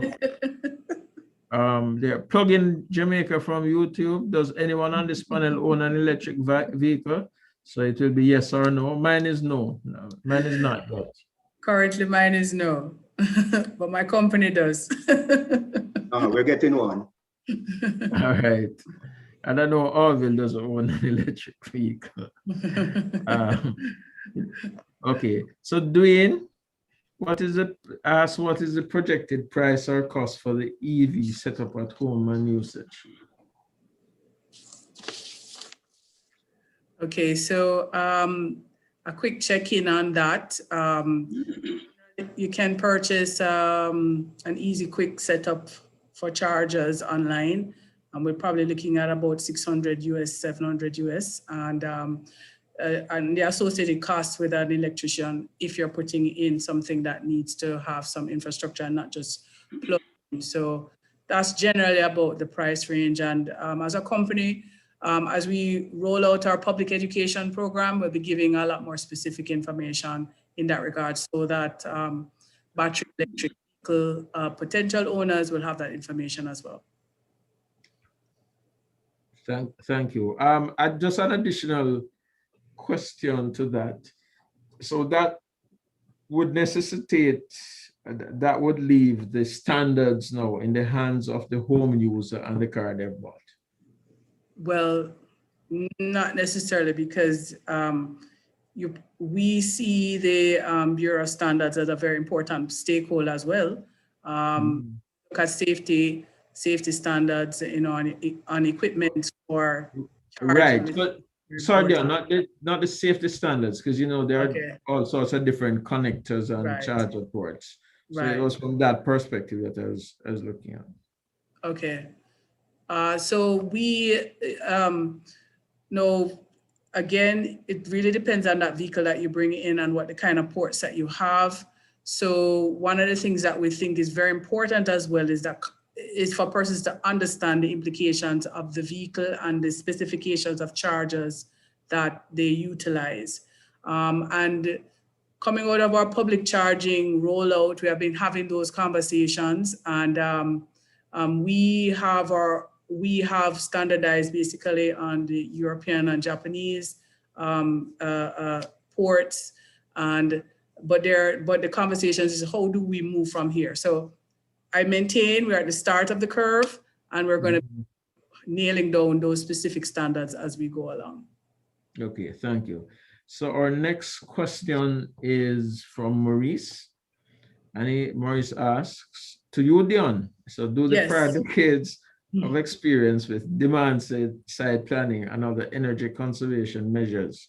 they're plugging Jamaica from YouTube. Does anyone on this panel own an electric vehicle? So it will be yes or no. Mine is no. Mine is not yet. Currently, mine is no, but my company does. We're getting one. All right. I don't know, Orville doesn't own an electric vehicle. Okay, so Dwayne, what is the projected price or cost for the EV setup at home and usage? Okay, so a quick check-in on that. You can purchase an easy, quick setup for chargers online. And we're probably looking at about 600 US, 700 US, and the associated costs with an electrician if you're putting in something that needs to have some infrastructure and not just plug in. So that's generally about the price range. And as a company, As we roll out our public education program, we'll be giving a lot more specific information in that regard so that battery electric vehicle potential owners will have that information as well. Thank you. Just an additional question to that. So that would necessitate, that would leave the standards now in the hands of the home user and the car they've bought. Well, not necessarily, because we see the Bureau of Standards as a very important stakeholder as well. Look at safety standards, you know, on equipment for right. But sorry, not the safety standards, because you know there are all sorts of different connectors and charger ports. So it was from that perspective that I was looking at. Okay. So we know, again, it really depends on that vehicle that you bring in and what the kind of ports that you have. So one of the things that we think is very important as well is for persons to understand the implications of the vehicle and the specifications of chargers that they utilize. And coming out of our public charging rollout, we have been having those conversations, and we have standardized basically on the European and Japanese ports, but the conversations is how do we move from here? So I maintain we're at the start of the curve, and we're going to be nailing down those specific standards as we go along. Okay, thank you. So our next question is from Maurice. And Maurice asks, to you, Dion, so do the prior decades of experience with demand side planning and other energy conservation measures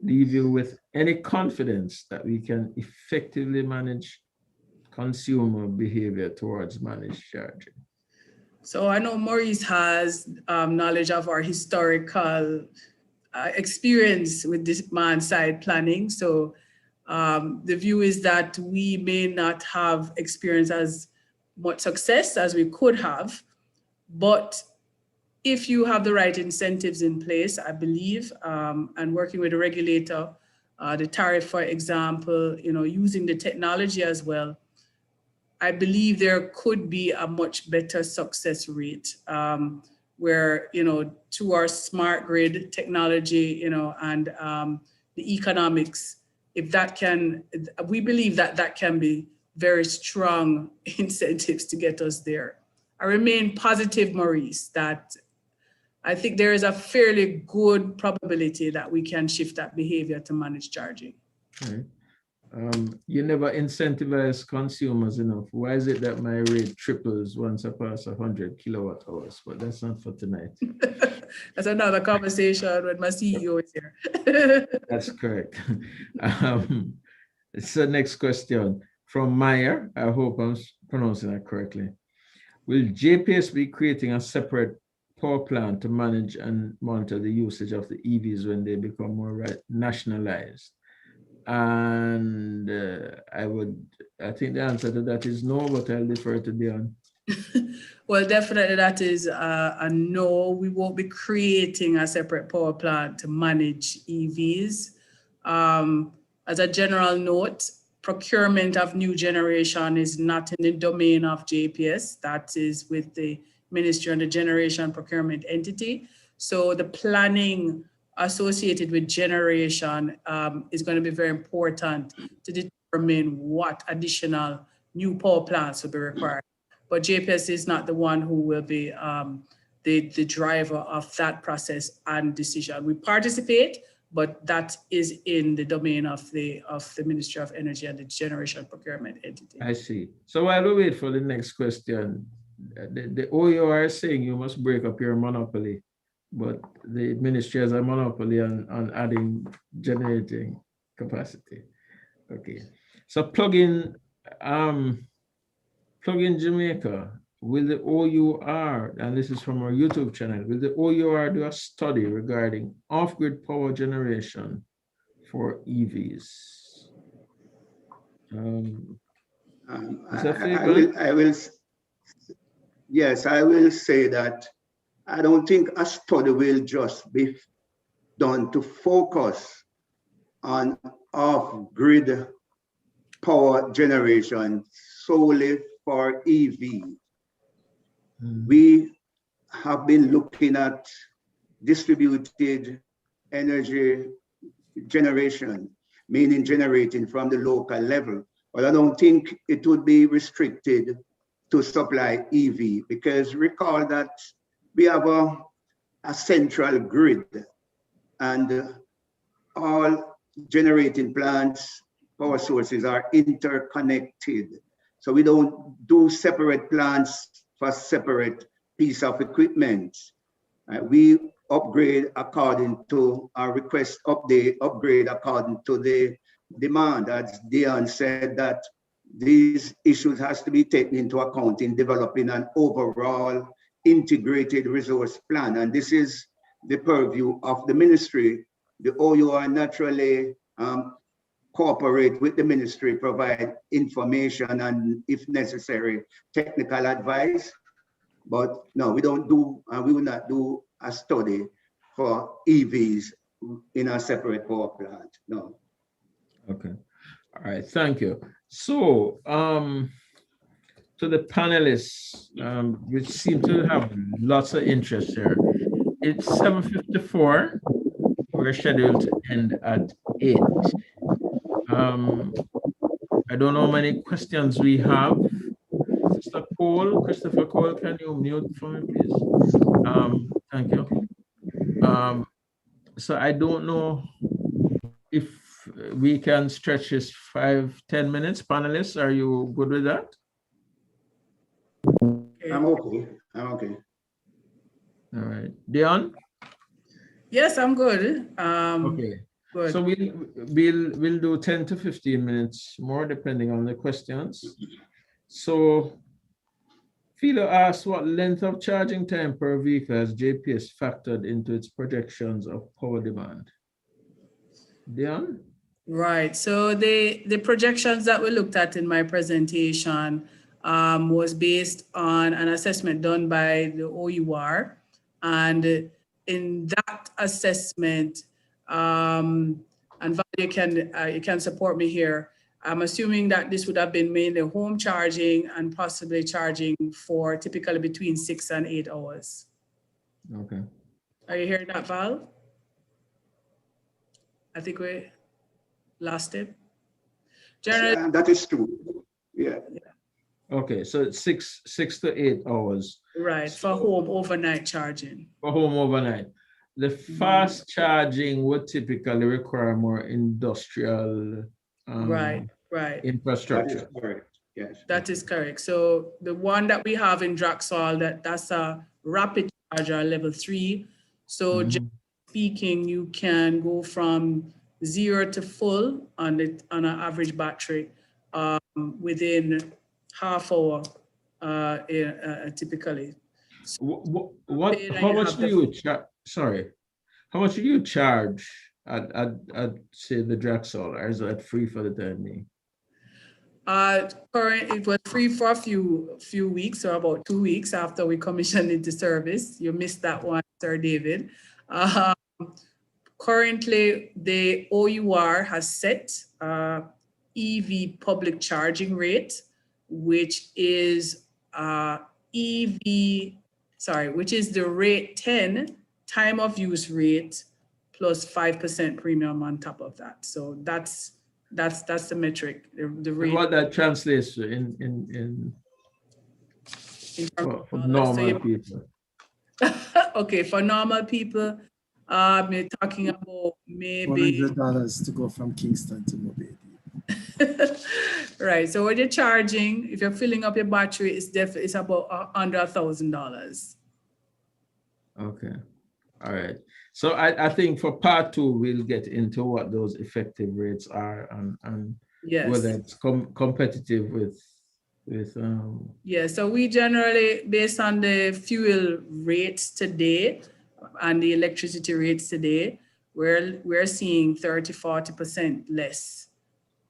leave you with any confidence that we can effectively manage consumer behavior towards managed charging? So I know Maurice has knowledge of our historical experience with demand side planning. So the view is that we may not have experienced as much success as we could have, but if you have the right incentives in place, I believe, and working with the regulator, the tariff, for example, you know, using the technology as well, I believe there could be a much better success rate where, you know, to our smart grid technology, you know, and the economics, if that can, we believe that that can be very strong incentives to get us there. I remain positive, Maurice, that I think there is a fairly good probability that we can shift that behavior to managed charging. Okay. You never incentivize consumers enough. Why is it that my rate triples once I pass 100 kilowatt hours? But that's not for tonight. That's another conversation when my CEO is here. That's correct. So next question from Meyer. I hope I'm pronouncing that correctly. Will JPS be creating a separate power plant to manage and monitor the usage of the EVs when they become more nationalized? And I think the answer to that is no, but I'll defer to Dion. Well, definitely that is a no. We won't be creating a separate power plant to manage EVs. As a general note, procurement of new generation is not in the domain of JPS. That is with the Ministry and the Generation Procurement Entity. So the planning associated with generation is going to be very important to determine what additional new power plants will be required. But JPS is not the one who will be the driver of that process and decision. We participate, but that is in the domain of the Ministry of Energy and the Generation Procurement Entity. I see. So while we wait for the next question, the OER is saying you must break up your monopoly, but the ministry has a monopoly on adding generating capacity. Okay. So plug-in Jamaica, will the OUR, and this is from our YouTube channel, will the OUR do a study regarding off-grid power generation for EVs? Yes, I will say that I don't think a study will just be done to focus on off-grid power generation solely for EV. We have been looking at distributed energy generation, meaning generating from the local level. But I don't think it would be restricted to supply EV, because recall that we have a central grid, and all generating plants, power sources are interconnected. So we don't do separate plants for separate piece of equipment. We upgrade according to our request, upgrade according to the demand. As Dion said, that these issues has to be taken into account in developing an overall integrated resource plan. And this is the purview of the ministry. The OUR naturally cooperate with the ministry, provide information and, if necessary, technical advice. But no, we don't do, we will not do a study for EVs in a separate power plant, no. Okay, all right, thank you. So, to the panelists, which seem to have lots of interest here. It's 7:54. We're scheduled to end at 8. I don't know how many questions we have. Mr. Cole, Christopher Cole, can you mute for me, please? Thank you. So I don't know if we can stretch this 5-10 minutes. Panelists, are you good with that? I'm okay. I'm okay. All right, Dion. Yes, I'm good. Okay. Good. So we'll do 10 to 15 minutes more depending on the questions. So Philo asked what length of charging time per vehicle has JPS factored into its projections of power demand? Dion? Right. So the projections that we looked at in my presentation was based on an assessment done by the OUR. And in that assessment, and Val, you can support me here, I'm assuming that this would have been mainly home charging and possibly charging for typically between 6 and 8 hours. Okay. Are you hearing that, Val? I think we lost it. Generally, That is true. Yeah. Okay, so it's 6 to 8 hours. right, for home overnight charging. For home overnight. The fast charging would typically require more industrial Right. infrastructure. That is correct. Yes. That is correct. So the one that we have in Draxall, that's a rapid charger level 3. So just speaking, you can go from 0 to full on an average battery within half hour typically. So How much do you charge? Sorry, how much do you charge at say the Draxall, or is that free for the time being? It was free for a few weeks, or about 2 weeks after we commissioned it to service. You missed that one, Sir David. Currently, the OUR has set EV public charging rate, which is which is the rate 10 time of use rate plus 5% premium on top of that. So that's the metric. The rate. What that translates to in for normal people. Okay, for normal people, we're talking about maybe $100 to go from Kingston to Mobile. Right. So when you're charging, if you're filling up your battery, it's about under $1,000. Okay. All right. So I think for part 2, we'll get into what those effective rates are and yes, whether it's competitive with yeah. So we generally, based on the fuel rates today and the electricity rates today, we're seeing 30-40% less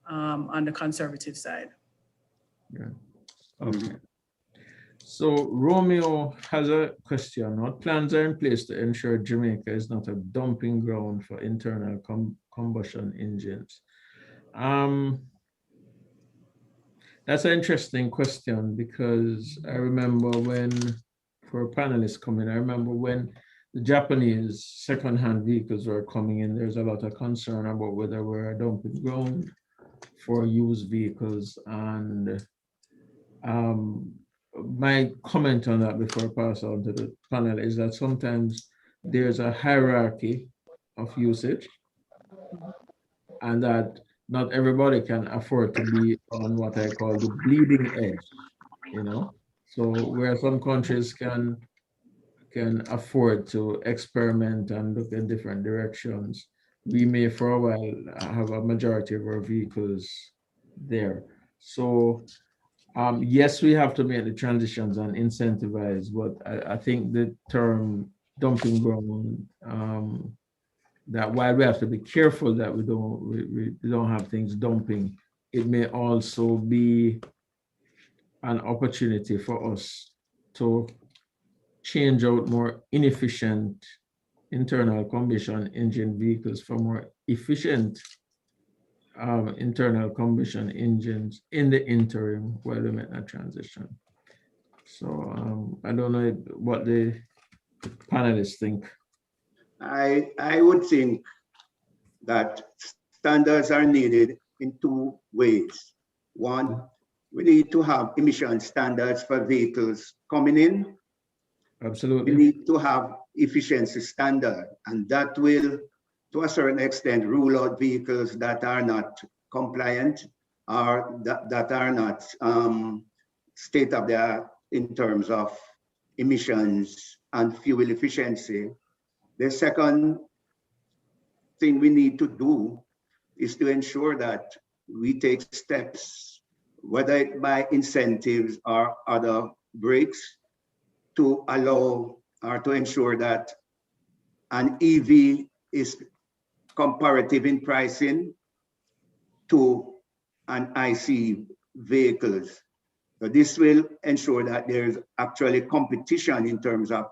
on the conservative side. Yeah. Okay. So Romeo has a question. What plans are in place to ensure Jamaica is not a dumping ground for internal combustion engines? That's an interesting question, because I remember when, for panelists coming, I remember when the Japanese second-hand vehicles were coming in, there's a lot of concern about whether we're a dumping ground for used vehicles. And my comment on that before I pass on to the panel is that sometimes there's a hierarchy of usage, and that not everybody can afford to be on what I call the bleeding edge, you know? So where some countries can afford to experiment and look in different directions, we may for a while have a majority of our vehicles there. So yes, we have to make the transitions and incentivize, but I think the term dumping ground, that while we have to be careful that we don't have things dumping, it may also be an opportunity for us to change out more inefficient internal combustion engine vehicles for more efficient internal combustion engines in the interim while we make that transition. So I don't know what the panelists think. I would think that standards are needed in two ways. One, we need to have emission standards for vehicles coming in. Absolutely. We need to have efficiency standard, and that will, to a certain extent, rule out vehicles that are not compliant or that are not state of the art in terms of emissions and fuel efficiency. The second thing we need to do is to ensure that we take steps, whether it by incentives or other breaks, to allow or to ensure that an EV is comparative in pricing to an IC vehicles. So this will ensure that there's actually competition in terms of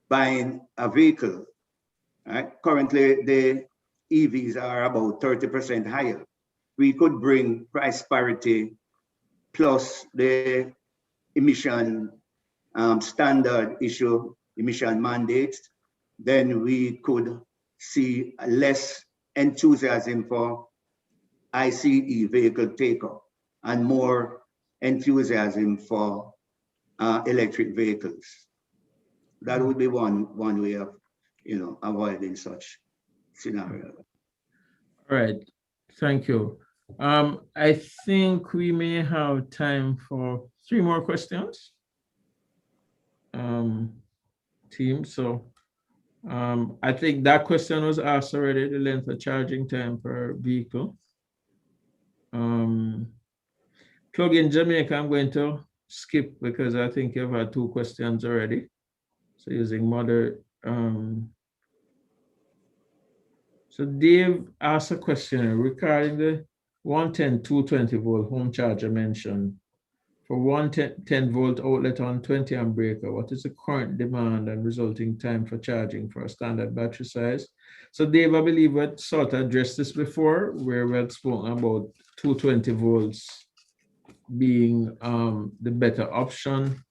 buying a vehicle. Right? Currently, the EVs are about 30% higher. We could bring price parity plus the emission standard issue, emission mandates, then we could see less enthusiasm for ICE vehicle take-up and more enthusiasm for electric vehicles. That would be one way of, avoiding such scenario. All right, thank you. I think we may have time for 3 more questions. Team, so I think that question was asked already, the length of charging time per vehicle. Plug-in Jamaica, I'm going to skip because I think you've had 2 questions already. So using mother. So Dave asked a question regarding the 110, 220 volt home charger mentioned. For 110 volt outlet on 20 amp breaker, what is the current demand and resulting time for charging for a standard battery size? So Dave, I believe we had sort of addressed this before, where we had spoken about 220 volts being the better option.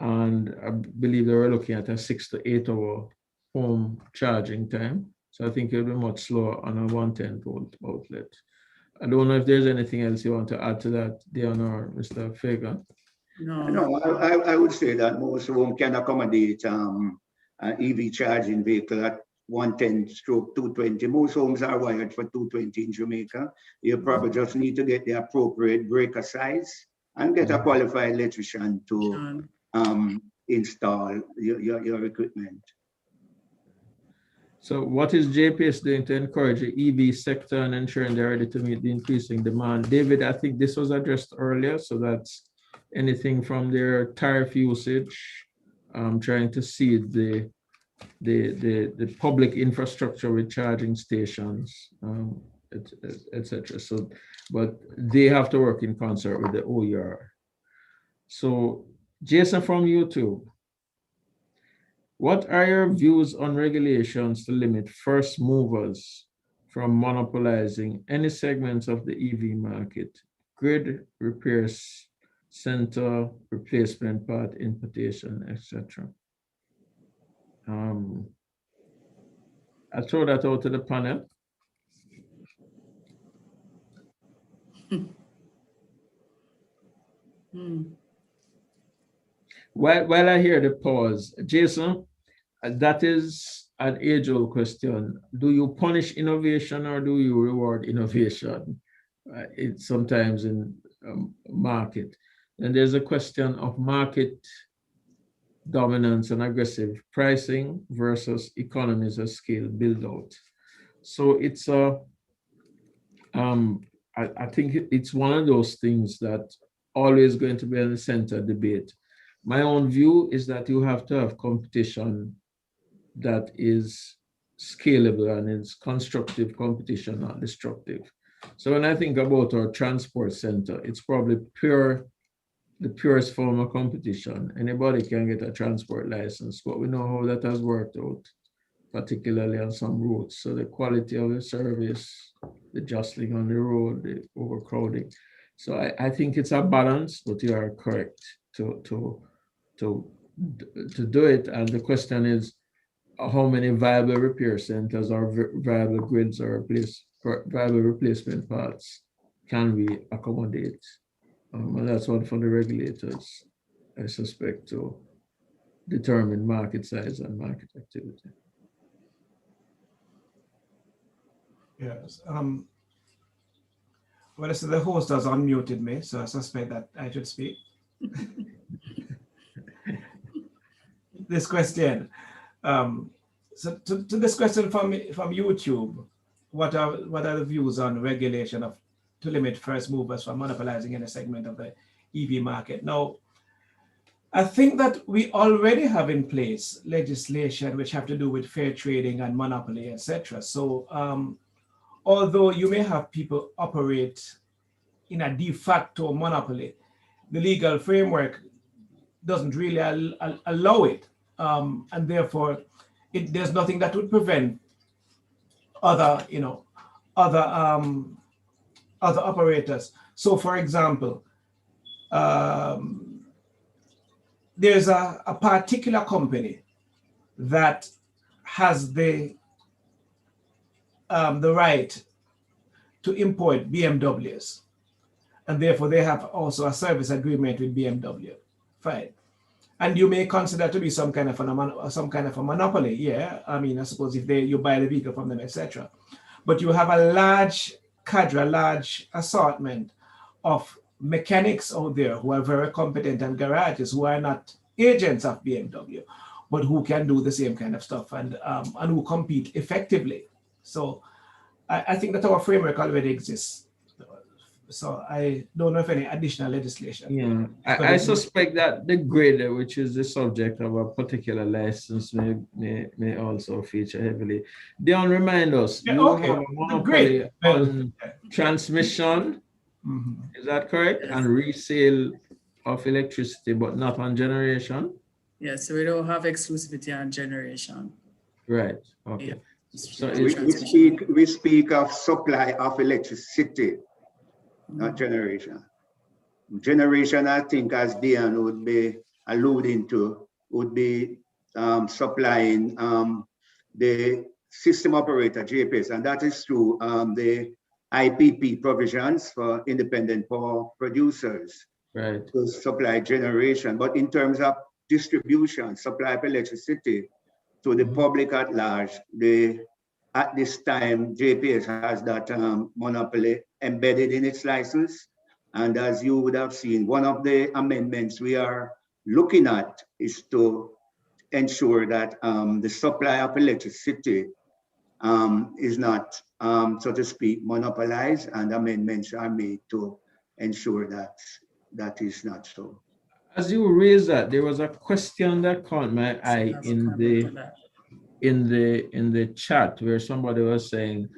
And I believe they were looking at a 6 to 8 hour home charging time. So I think it'll be much slower on a 110 volt outlet. I don't know if there's anything else you want to add to that, Dion or Mr. Fagan. No, I would say that most home can accommodate an EV charging vehicle at 110 stroke 220. Most homes are wired for 220 in Jamaica. You probably just need to get the appropriate breaker size and get a qualified electrician to install your equipment. So what is JPS doing to encourage the EV sector and ensuring they're ready to meet the increasing demand? David, I think this was addressed earlier. So that's anything from their tariff usage, trying to see the public infrastructure with charging stations, etc. So, but they have to work in concert with the OER. So Jason from YouTube. What are your views on regulations to limit first movers from monopolizing any segments of the EV market, grid repairs, center replacement part importation, etc.? I throw that out to the panel. While I hear the pause, Jason, that is an age-old question. Do you punish innovation or do you reward innovation? It's sometimes in market. And there's a question of market dominance and aggressive pricing versus economies of scale build out. So it's I think it's one of those things that always going to be in the center debate. My own view is that you have to have competition that is scalable and it's constructive competition, not destructive. So when I think about our transport center, it's probably the purest form of competition. Anybody can get a transport license, but we know how that has worked out, particularly on some routes. So the quality of the service, the jostling on the road, the overcrowding. So I think it's a balance, but you are correct to do it. And the question is, how many viable repair centers or viable grids or viable replacement parts can we accommodate? And that's one for the regulators, I suspect, to determine market size and market activity. Yes. Well, so the host has unmuted me, so I suspect that I should speak. This question. So to this question from YouTube, what are the views on regulation to limit first movers from monopolizing any segment of the EV market? Now, I think that we already have in place legislation which have to do with fair trading and monopoly, etc. So although you may have people operate in a de facto monopoly, the legal framework doesn't really allow it. And therefore, there's nothing that would prevent other operators. So for example, there's a particular company that has the right to import BMWs, and therefore they have also a service agreement with BMW. Fine. And you may consider to be some kind of a monopoly. Yeah, I mean, I suppose if you buy the vehicle from them, etc. But you have a large cadre, a large assortment of mechanics out there who are very competent, and garages who are not agents of BMW, but who can do the same kind of stuff and who compete effectively. So I think that our framework already exists. So I don't know if any additional legislation. Yeah, I suspect that the grid, which is the subject of a particular license, may also feature heavily. Dion, remind us, yeah, you okay. have a monopoly on transmission, Mm-hmm. Is that correct? And resale of electricity, but not on generation? Yes, so we don't have exclusivity on generation. Right, okay. Yeah. So we speak of supply of electricity, not generation. Generation, I think, as Dion would be alluding to, would be supplying the system operator, JPS, and that is through the IPP provisions for independent power producers, right, to supply generation. But in terms of distribution, supply of electricity to the public at large, at this time, JPS has that monopoly embedded in its license. And as you would have seen, one of the amendments we are looking at is to ensure that the supply of electricity is not, so to speak, monopolized, and amendments are made to ensure that that is not so. As you raised that, there was a question that caught my eye in the chat where somebody was saying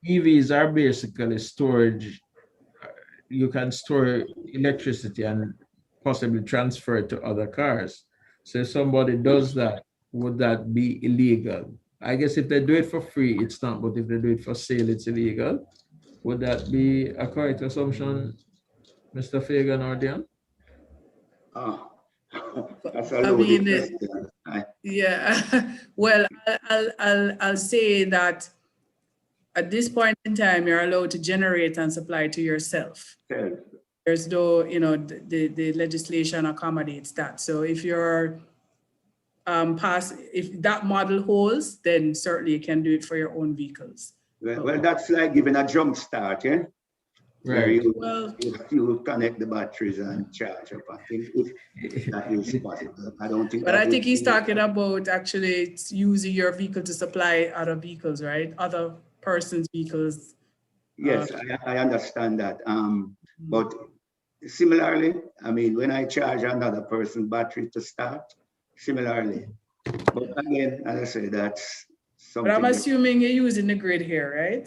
EVs are basically storage. You can store electricity and possibly transfer it to other cars. So if somebody does that, would that be illegal? I guess if they do it for free, it's not, but if they do it for sale, it's illegal. Would that be a correct assumption, Mr. Fagan or Dion? That's a loaded mean, question. yeah, well, I'll say that at this point in time, you're allowed to generate and supply to yourself. Okay. There's no, the legislation accommodates that. So if you're if that model holds, then certainly you can do it for your own vehicles. Well, that's like giving a jump start, yeah? Where Right. you connect the batteries and charge up. I think if that is possible. I don't think. But I think he's talking about actually using your vehicle to supply other vehicles, right? Other persons' vehicles. Yes, I understand that. But similarly, I mean, when I charge another person's battery to start, similarly. But again, as I say, that's something. But I'm assuming you're using the grid here, right?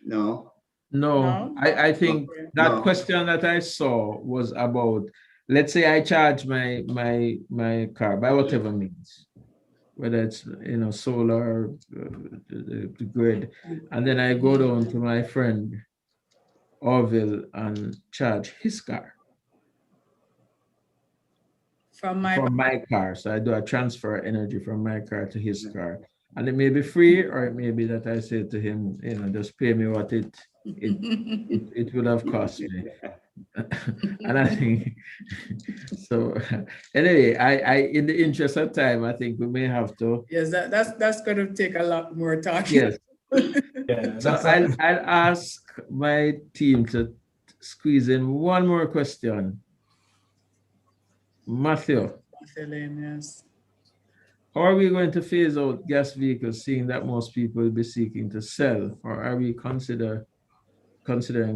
No. No, I think that question that I saw was about, let's say I charge my car by whatever means, whether it's solar, the grid, and then I go down to my friend Orville and charge his car from my car. So I do a transfer energy from my car to his car, and it may be free, or it may be that I say to him, just pay me what it would have cost me. And I think so. Anyway, I in the interest of time, I think we may have to. Yes, that's going to take a lot more talking. Yes. Yeah, so I'll ask my team to squeeze in one more question. Matthew. Yes. How are we going to phase out gas vehicles, seeing that most people will be seeking to sell, or are we considering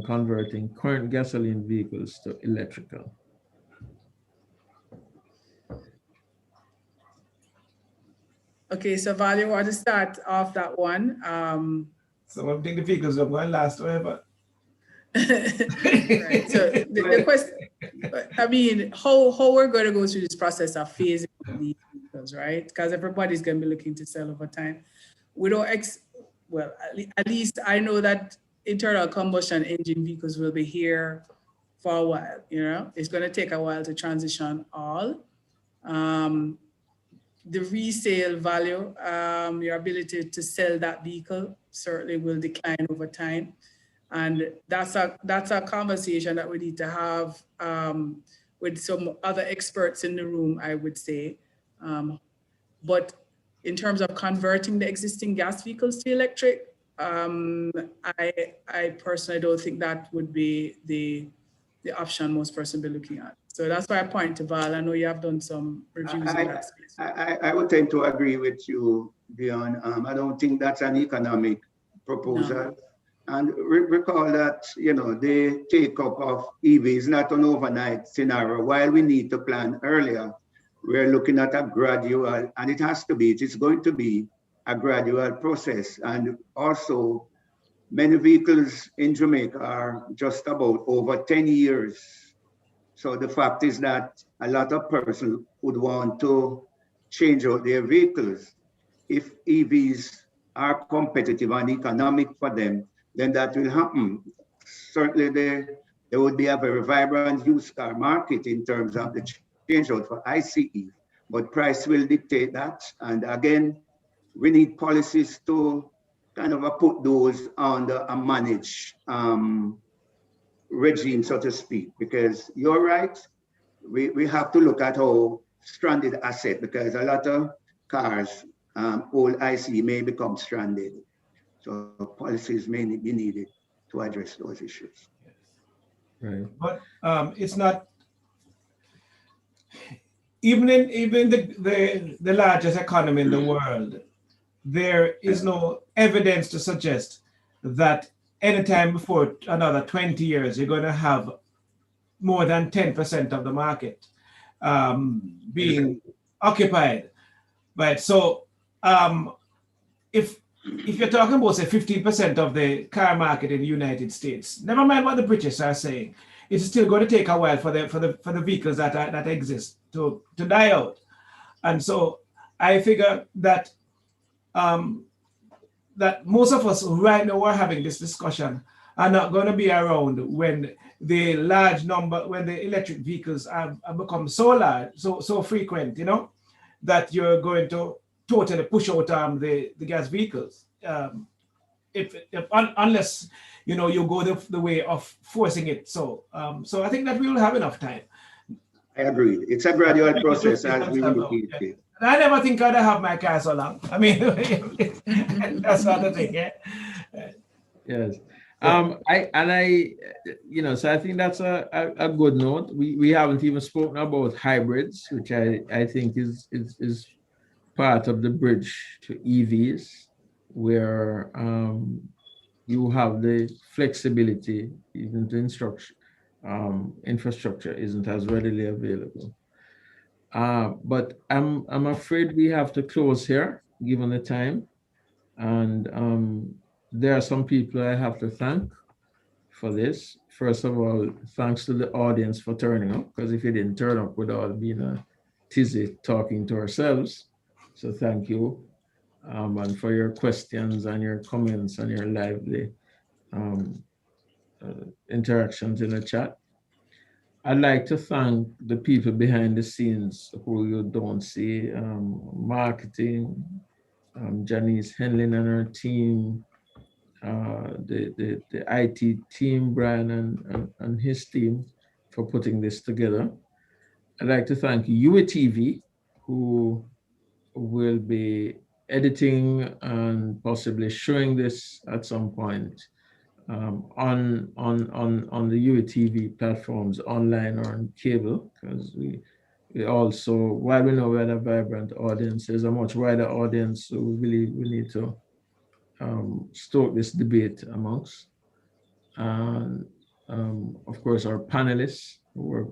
converting current gasoline vehicles to electrical? Okay, so Val, you want to start off that one? So I think the vehicles are going to last forever. Right. So the question, I mean, how we're going to go through this process of phasing these vehicles, right? Because everybody's going to be looking to sell over time. We don't well, at least I know that internal combustion engine vehicles will be here for a while. It's going to take a while to transition all. The resale value, your ability to sell that vehicle certainly will decline over time. And that's a conversation that we need to have with some other experts in the room, I would say. But in terms of converting the existing gas vehicles to electric, I personally don't think that would be the option most person be looking at. So that's why I point to Val. I know you have done some reviews in that space. I would tend to agree with you, Dion. I don't think that's an economic proposal. No. And recall that, the take-up of EV is not an overnight scenario. While we need to plan earlier, we're looking at a gradual, and it is going to be a gradual process. And also, many vehicles in Jamaica are just about over 10 years. So the fact is that a lot of persons would want to change out their vehicles. If EVs are competitive and economic for them, then that will happen. Certainly there would be a very vibrant used car market in terms of the change out for ICE, but price will dictate that. And again, we need policies to kind of put those under a managed regime, so to speak, because you're right, we have to look at how stranded asset, because a lot of cars, old ICE may become stranded. So policies may be needed to address those issues. Right. But it's not, even the largest economy in the world, there is no evidence to suggest that anytime before another 20 years, you're going to have more than 10% of the market being occupied. Right. So if if you're talking about say 15% of the car market in the United States, never mind what the British are saying, it's still going to take a while for the vehicles that exist to die out. And so I figure that that most of us right now are having this discussion are not going to be around when the large number, when the electric vehicles have become so large, so frequent, you know, that you're going to totally push out the gas vehicles. Unless you know you go the way of forcing it. So so I think that we will have enough time. I agree. It's a gradual process as we indicated. Yeah. I never think I'd have my car so long. I mean, that's the thing. Yeah. Yes. You know, so I think that's a good note. We haven't even spoken about hybrids, which I think is part of the bridge to EVs, where you have the flexibility, even the infrastructure isn't as readily available. But I'm afraid we have to close here, given the time. And there are some people I have to thank for this. First of all, thanks to the audience for turning up, because if you didn't turn up, we'd all been a tizzy talking to ourselves. So thank you. And for your questions and your comments and your lively interactions in the chat. I'd like to thank the people behind the scenes who you don't see, marketing, Janice Henlin and her team, the IT team, Brian and his team for putting this together. I'd like to thank UATV, who will be editing and possibly showing this at some point on the UATV platforms, online or on cable, because we also, while we know we had a vibrant audience, there's a much wider audience, so we need to stoke this debate amongst. And of course, our panelists who were,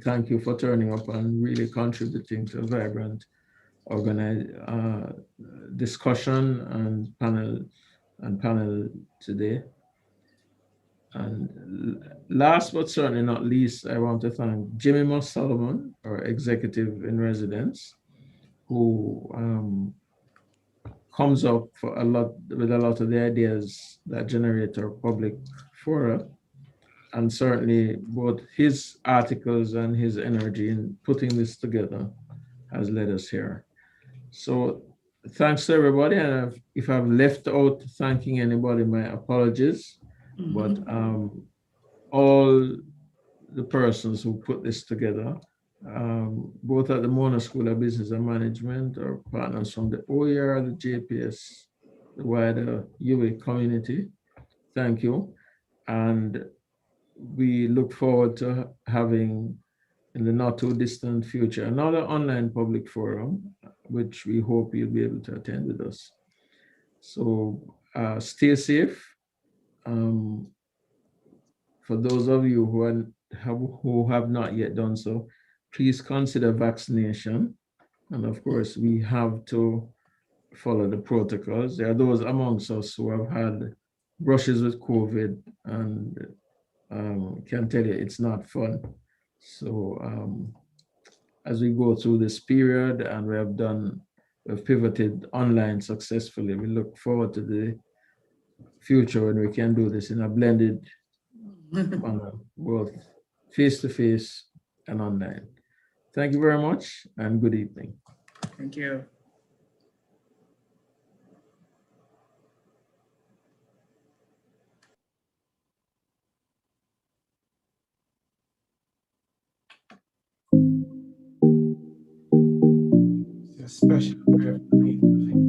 thank you for turning up and really contributing to a vibrant discussion and panel today. And last but certainly not least, I want to thank Jimmy Moss Solomon, our executive in residence, who comes up with a lot of the ideas that generate our public fora. And certainly both his articles and his energy in putting this together has led us here. So thanks to everybody. And if I've left out thanking anybody, my apologies. But all the persons who put this together, both at the Mona School of Business and Management, or partners from the OER, the JPS, the wider UA community, thank you. And we look forward to having, in the not too distant future, another online public forum, which we hope you'll be able to attend with us. So stay safe. For those of you who have not yet done so, please consider vaccination. And of course, we have to follow the protocols. There are those amongst us who have had brushes with COVID and can tell you it's not fun. So as we go through this period and we've pivoted online successfully, we look forward to the future when we can do this in a blended manner, both face-to-face and online. Thank you very much and good evening. Thank you. Special prayer for me.